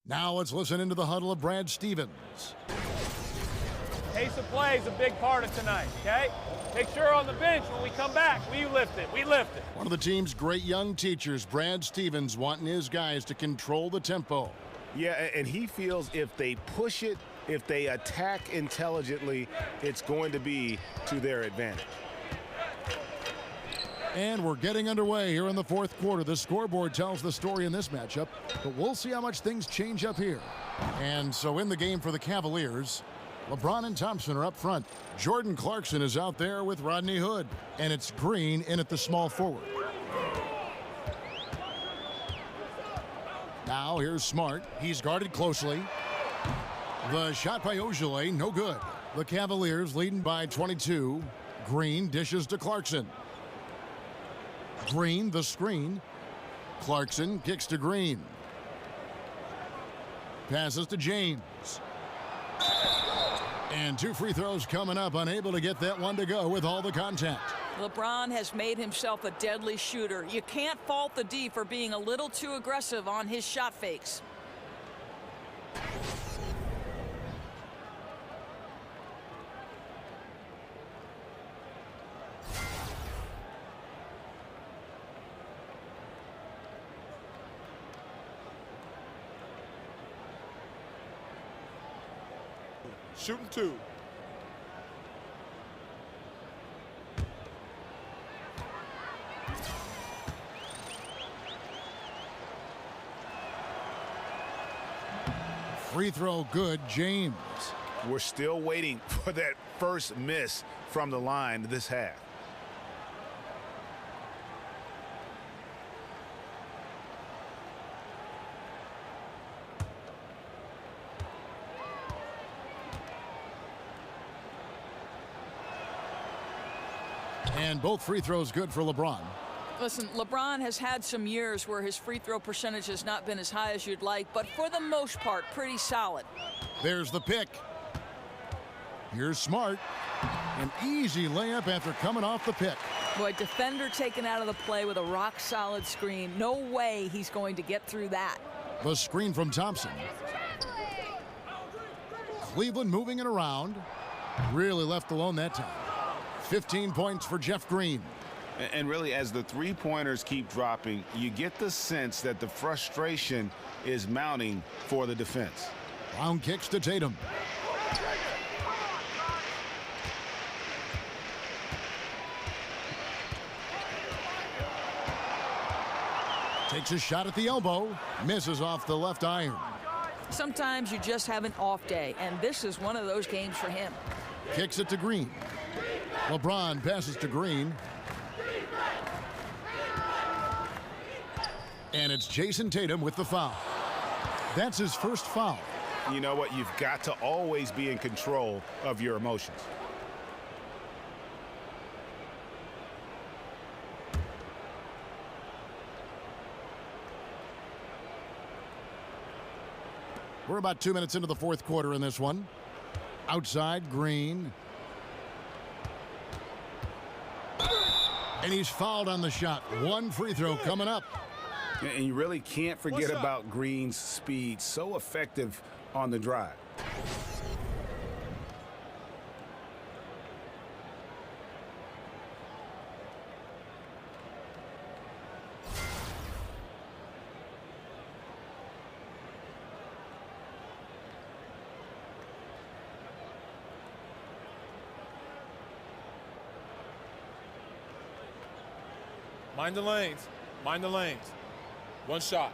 Now let's listen into the huddle of Brad Stevens. Pace of play is a big part of tonight, okay? Make sure on the bench when we come back, we lift it. We lift it. One of the team's great young teachers, Brad Stevens, wanting his guys to control the tempo. Yeah, and he feels if they push it, if they attack intelligently, it's going to be to their advantage. And we're getting underway here in the fourth quarter. The scoreboard tells the story in this matchup, but we'll see how much things change up here. And so in the game for the Cavaliers, LeBron and Thompson are up front. Jordan Clarkson is out there with Rodney Hood, and it's Green in at the small forward. Now here's Smart. He's guarded closely. The shot by Ojale, no good. The Cavaliers leading by 22. Green dishes to Clarkson. Green, the screen. Clarkson kicks to Green. Passes to James. And 2 free throws coming up, unable to get that one to go with all the contact. LeBron has made himself a deadly shooter. You can't fault the D for being a little too aggressive on his shot fakes. Shooting 2. Free throw good, James. We're still waiting for that first miss from the line this half. And both free throws good for LeBron. Listen, LeBron has had some years where his free throw percentage has not been as high as you'd like, but for the most part, pretty solid. There's the pick. Here's Smart. An easy layup after coming off the pick. Boy, defender taken out of the play with a rock-solid screen. No way he's going to get through that. The screen from Thompson. Cleveland moving it around. Really left alone that time. 15 points for Jeff Green. And really, as the three-pointers keep dropping, you get the sense that the frustration is mounting for the defense. Brown kicks to Tatum. Takes a shot at the elbow. Misses off the left iron. Sometimes you just have an off day, and this is one of those games for him. Kicks it to Green. LeBron passes to Green. And it's Jason Tatum with the foul. That's his first foul. You know what? You've got to always be in control of your emotions. We're about 2 minutes into the fourth quarter in this one. Outside, Green. And he's fouled on the shot. One free throw coming up. And you really can't forget about Green's speed. So effective on the drive. Mind the lanes. Mind the lanes. One shot.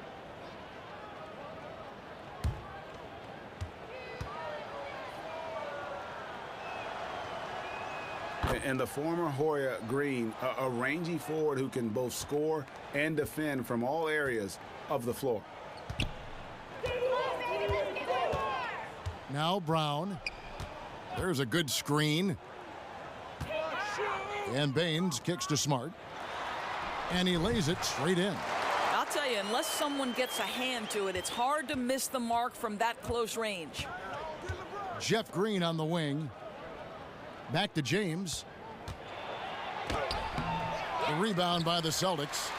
And the former Hoya Green, a rangy forward who can both score and defend from all areas of the floor. Now Brown. There's a good screen. And Baines kicks to Smart. And he lays it straight in. I'll tell you, unless someone gets a hand to it, it's hard to miss the mark from that close range. Jeff Green on the wing. Back to James. The rebound by the Celtics.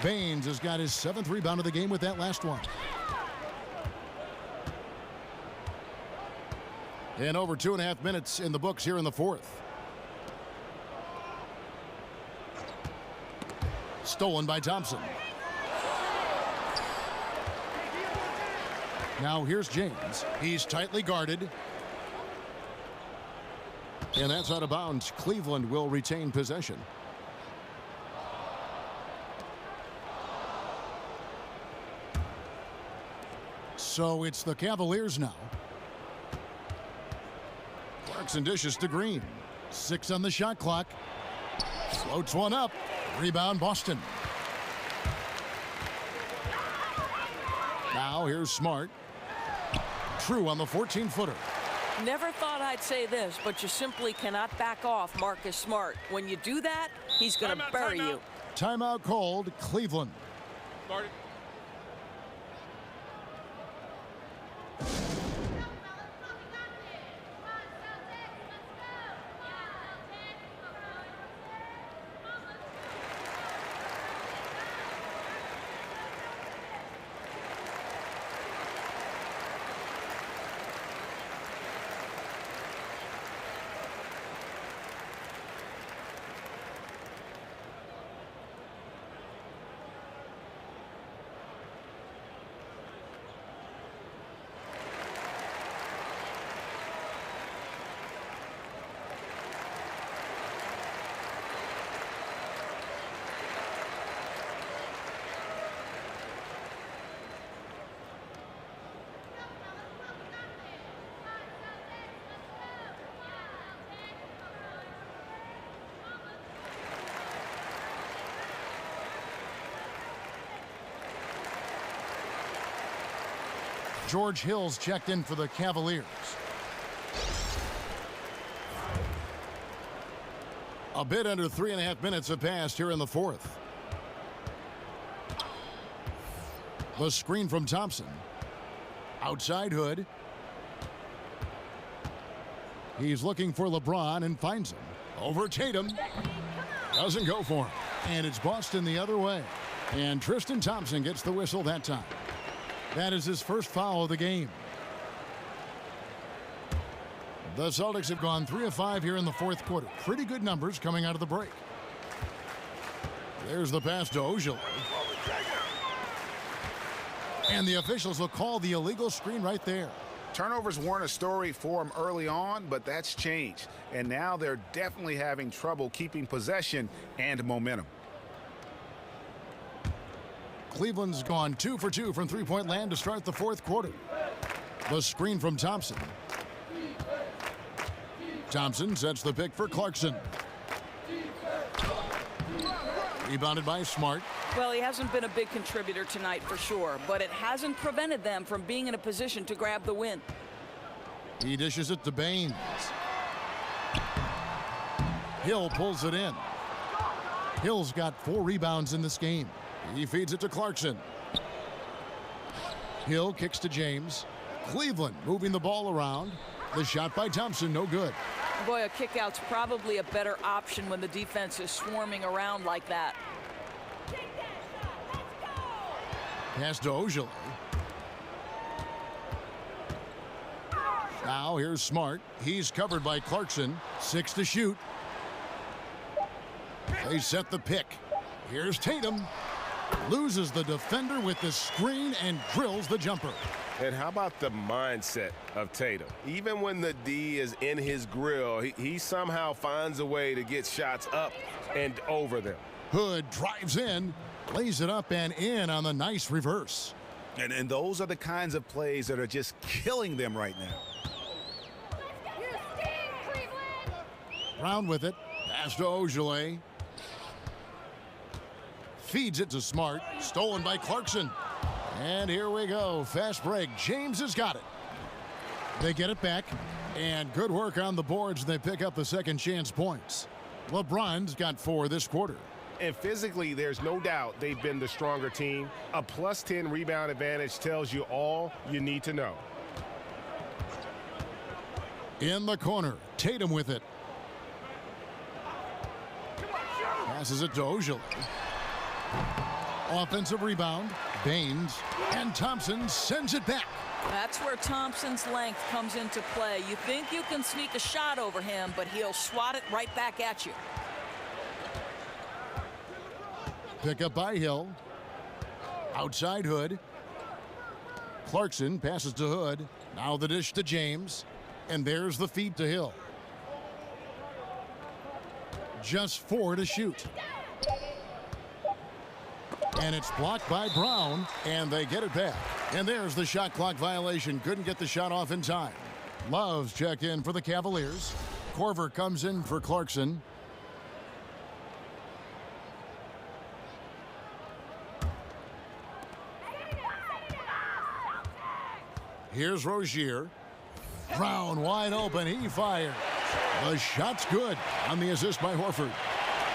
Baines has got his 7th rebound of the game with that last one. And over 2.5 minutes in the books here in the 4th. Stolen by Thompson. Now here's James. He's tightly guarded. And that's out of bounds. Cleveland will retain possession. So it's the Cavaliers now. Clarkson dishes to Green. 6 on the shot clock. Floats one up. Rebound Boston. Now here's Smart. True on the 14-footer. Never thought I'd say this, but you simply cannot back off Marcus Smart. When you do that, he's going to bury you. Timeout called, Cleveland. Guarded. George Hill's checked in for the Cavaliers. A bit under 3.5 minutes have passed here in the 4th. The screen from Thompson. Outside Hood. He's looking for LeBron and finds him. Over Tatum. Doesn't go for him. And it's Boston the other way. And Tristan Thompson gets the whistle that time. That is his first foul of the game. The Celtics have gone 3 of 5 here in the 4th quarter. Pretty good numbers coming out of the break. There's the pass to Ojale. And the officials will call the illegal screen right there. Turnovers weren't a story for them early on, but that's changed. And now they're definitely having trouble keeping possession and momentum. Cleveland's gone 2 for 2 from three-point land to start the 4th quarter. The screen from Thompson. Thompson sets the pick for Clarkson. Rebounded by Smart. Well, he hasn't been a big contributor tonight for sure, but it hasn't prevented them from being in a position to grab the win. He dishes it to Baines. Hill pulls it in. Hill's got 4 rebounds in this game. He feeds it to Clarkson. Hill kicks to James. Cleveland moving the ball around. The shot by Thompson, no good. Boy, a kickout's probably a better option when the defense is swarming around like that. Pass to Ojale. Now here's Smart. He's covered by Clarkson. 6 to shoot. They set the pick. Here's Tatum. Loses the defender with the screen and drills the jumper. And how about the mindset of Tatum? Even when the D is in his grill, he somehow finds a way to get shots up and over them. Hood drives in, lays it up and in on the nice reverse. And those are the kinds of plays that are just killing them right now. Brown with it. Pass to Ojale. Feeds it to Smart. Stolen by Clarkson. And here we go. Fast break. James has got it. They get it back. And good work on the boards. They pick up the second chance points. LeBron's got 4 this quarter. And physically, there's no doubt they've been the stronger team. A plus 10 rebound advantage tells you all you need to know. In the corner. Tatum with it. Passes it to Ojale. Offensive rebound. Baines. And Thompson sends it back. That's where Thompson's length comes into play. You think you can sneak a shot over him, but he'll swat it right back at you. Pick up by Hill. Outside Hood. Clarkson passes to Hood. Now the dish to James. And there's the feed to Hill. Just 4 to shoot. And it's blocked by Brown, and they get it back. And there's the shot clock violation. Couldn't get the shot off in time. Love's checked in for the Cavaliers. Korver comes in for Clarkson. Here's Rozier. Brown wide open. He fires. The shot's good on the assist by Horford.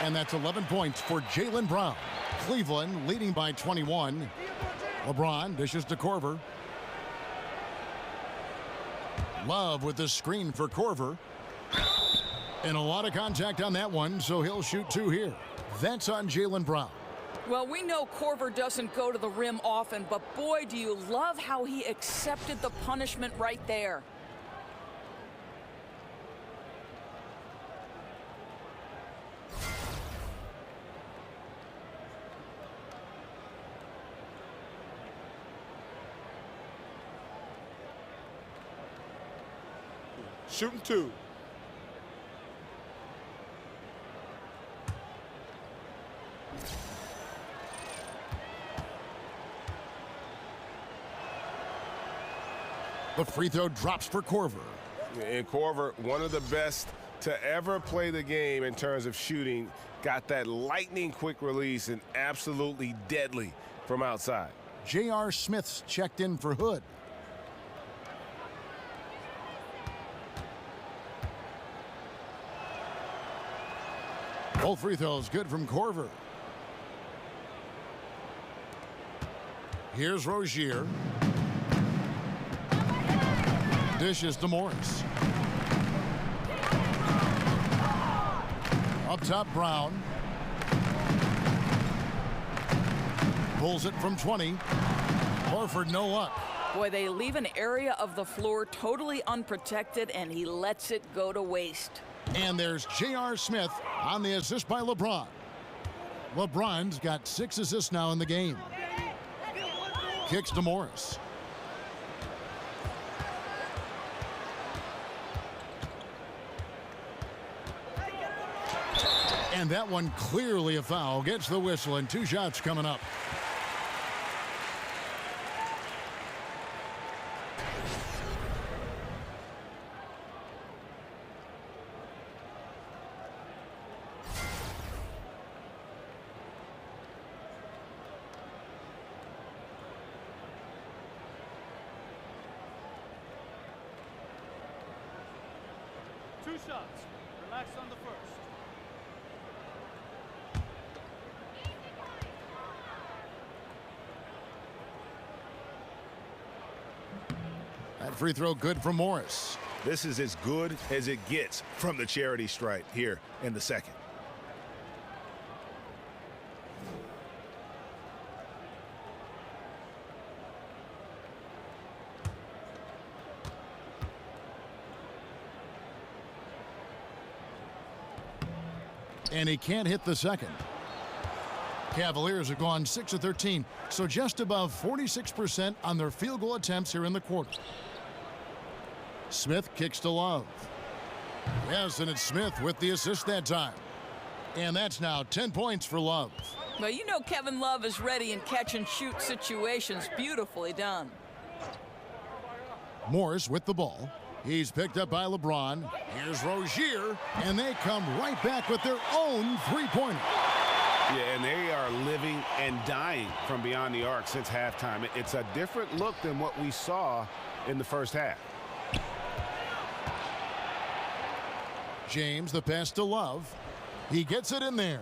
And that's 11 points for Jaylen Brown. Cleveland leading by 21. LeBron dishes to Korver. Love with the screen for Korver. And a lot of contact on that one, so he'll shoot 2 here. That's on Jaylen Brown. Well, we know Korver doesn't go to the rim often, but boy, do you love how he accepted the punishment right there. Shooting 2. The free throw drops for Korver. And Korver, one of the best to ever play the game in terms of shooting, got that lightning quick release and absolutely deadly from outside. J.R. Smith's checked in for Hood. Both free throws good from Korver. Here's Rozier. Dishes to Morris. Up top, Brown. Pulls it from 20. Horford no luck. Boy, they leave an area of the floor totally unprotected, and he lets it go to waste. And there's J.R. Smith on the assist by LeBron. LeBron's got 6 assists now in the game. Kicks to Morris. And that one clearly a foul. Gets the whistle, and 2 shots coming up. Two shots. Relax on the first. That free throw good from Morris. This is as good as it gets from the charity stripe here in the second. And he can't hit the second. Cavaliers have gone 6 of 13, so just above 46% on their field goal attempts here in the quarter. Smith kicks to Love. Yes, and it's Smith with the assist that time. And that's now 10 points for Love. Well, you know Kevin Love is ready in catch-and-shoot situations. Beautifully done. Morris with the ball. He's picked up by LeBron. Here's Rozier, and they come right back with their own three-pointer. Yeah, and they are living and dying from beyond the arc since halftime. It's a different look than what we saw in the first half. James, the pass to Love. He gets it in there.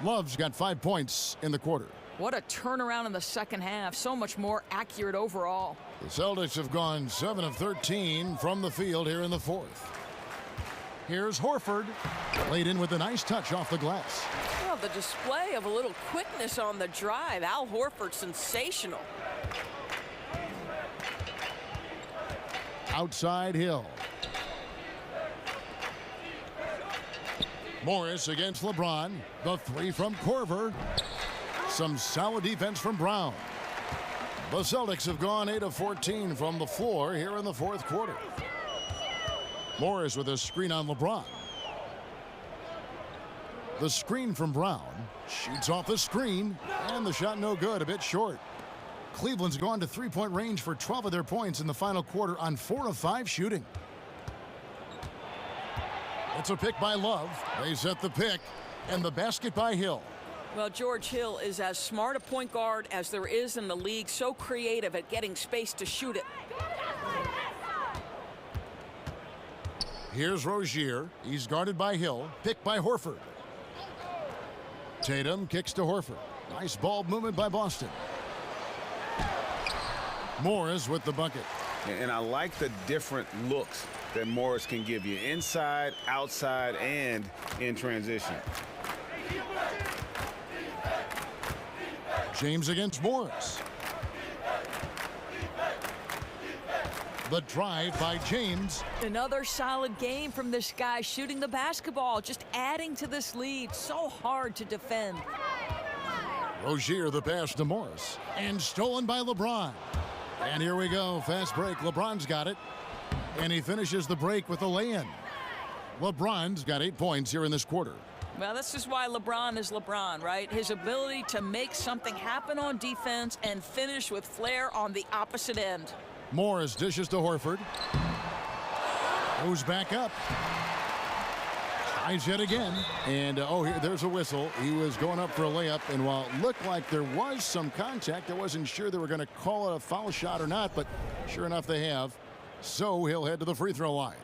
Love's got 5 points in the quarter. What a turnaround in the second half. So much more accurate overall. The Celtics have gone 7 of 13 from the field here in the fourth. Here's Horford, laid in with a nice touch off the glass. Well, the display of a little quickness on the drive. Al Horford, sensational. Outside Hill. Morris against LeBron. The three from Korver. Some solid defense from Brown. The Celtics have gone 8 of 14 from the floor here in the fourth quarter. Morris with a screen on LeBron. The screen from Brown. Shoots off the screen, and the shot no good, a bit short. Cleveland's gone to three-point range for 12 of their points in the final quarter on 4 of 5 shooting. It's a pick by Love. They set the pick, and the basket by Hill. Well, George Hill is as smart a point guard as there is in the league, so creative at getting space to shoot it. Here's Rozier. He's guarded by Hill. Picked by Horford. Tatum kicks to Horford. Nice ball movement by Boston. Morris with the bucket. And I like the different looks that Morris can give you. Inside, outside, and in transition. James against Morris. The drive by James. Another solid game from this guy shooting the basketball, just adding to this lead. So hard to defend. Rozier the pass to Morris. And stolen by LeBron. And here we go. Fast break. LeBron's got it. And he finishes the break with a lay-in. LeBron's got 8 points here in this quarter. Well, this is why LeBron is LeBron, right? His ability to make something happen on defense and finish with flair on the opposite end. Morris dishes to Horford. Goes back up. Tries yet again. And, here, there's a whistle. He was going up for a layup. And while it looked like there was some contact, I wasn't sure they were going to call it a foul shot or not. But sure enough, they have. So he'll head to the free throw line.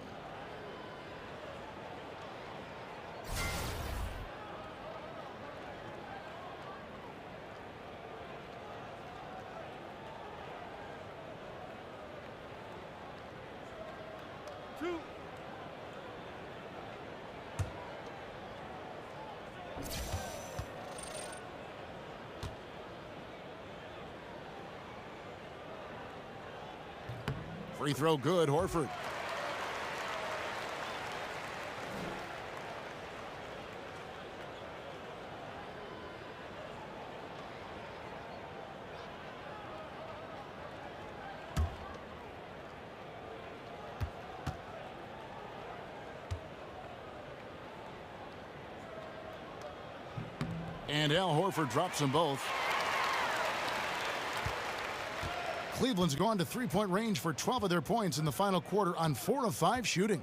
Free throw good, Horford. And Al Horford drops them both. Cleveland's gone to three-point range for 12 of their points in the final quarter on 4 of 5 shooting.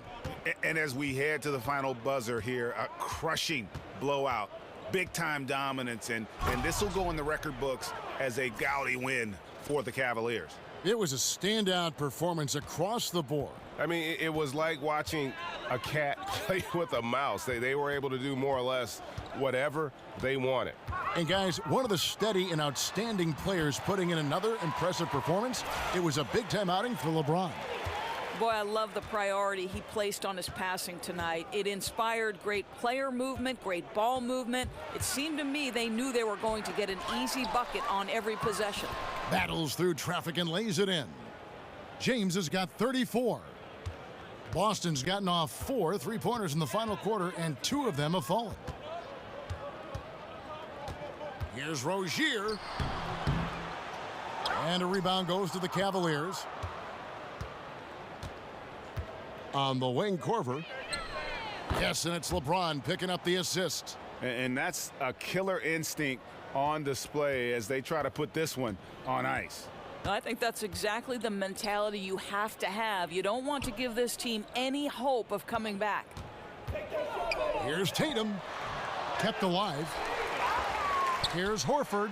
And as we head to the final buzzer here, a crushing blowout, big-time dominance, and this will go in the record books as a gaudy win for the Cavaliers. It was a standout performance across the board. I mean, it was like watching a cat play with a mouse. They were able to do more or less whatever they wanted. And guys, one of the steady and outstanding players putting in another impressive performance. It was a big-time outing for LeBron. Boy, I love the priority he placed on his passing tonight. It inspired great player movement, great ball movement. It seemed to me they knew they were going to get an easy bucket on every possession. Battles through traffic and lays it in. James has got 34. Boston's gotten off 4 three-pointers in the final quarter, and 2 of them have fallen. Here's Rozier. And a rebound goes to the Cavaliers. On the wing, Korver. Yes, and it's LeBron picking up the assist. And that's a killer instinct on display as they try to put this one on ice. I think that's exactly the mentality you have to have. You don't want to give this team any hope of coming back. Here's Tatum, kept alive. Here's Horford.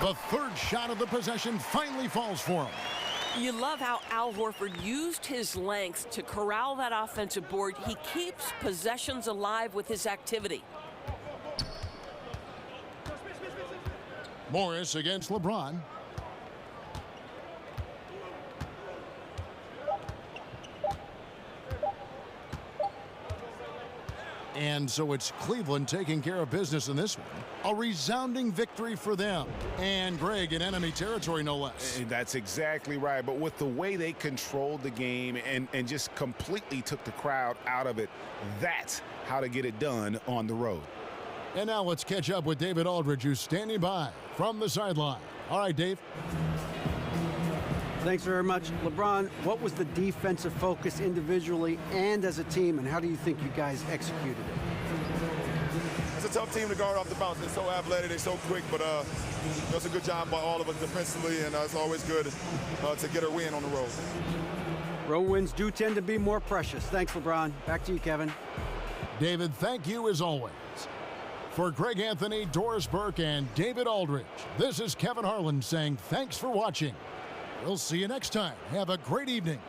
The third shot of the possession finally falls for him. You love how Al Horford used his length to corral that offensive board. He keeps possessions alive with his activity. Morris against LeBron. And so it's Cleveland taking care of business in this one. A resounding victory for them. And Greg in enemy territory, no less. And that's exactly right. But with the way they controlled the game and just completely took the crowd out of it, that's how to get it done on the road. And now let's catch up with David Aldridge, who's standing by from the sideline. All right, Dave. Thanks very much. LeBron, what was the defensive focus individually and as a team, and how do you think you guys executed it? It's a tough team to guard off the bounce. They're so athletic, they're so quick, but it's a good job by all of us defensively, and it's always good to get a win on the road. Road wins do tend to be more precious. Thanks, LeBron. Back to you, Kevin. David, thank you as always. For Greg Anthony, Doris Burke, and David Aldridge, this is Kevin Harlan saying thanks for watching. We'll see you next time. Have a great evening.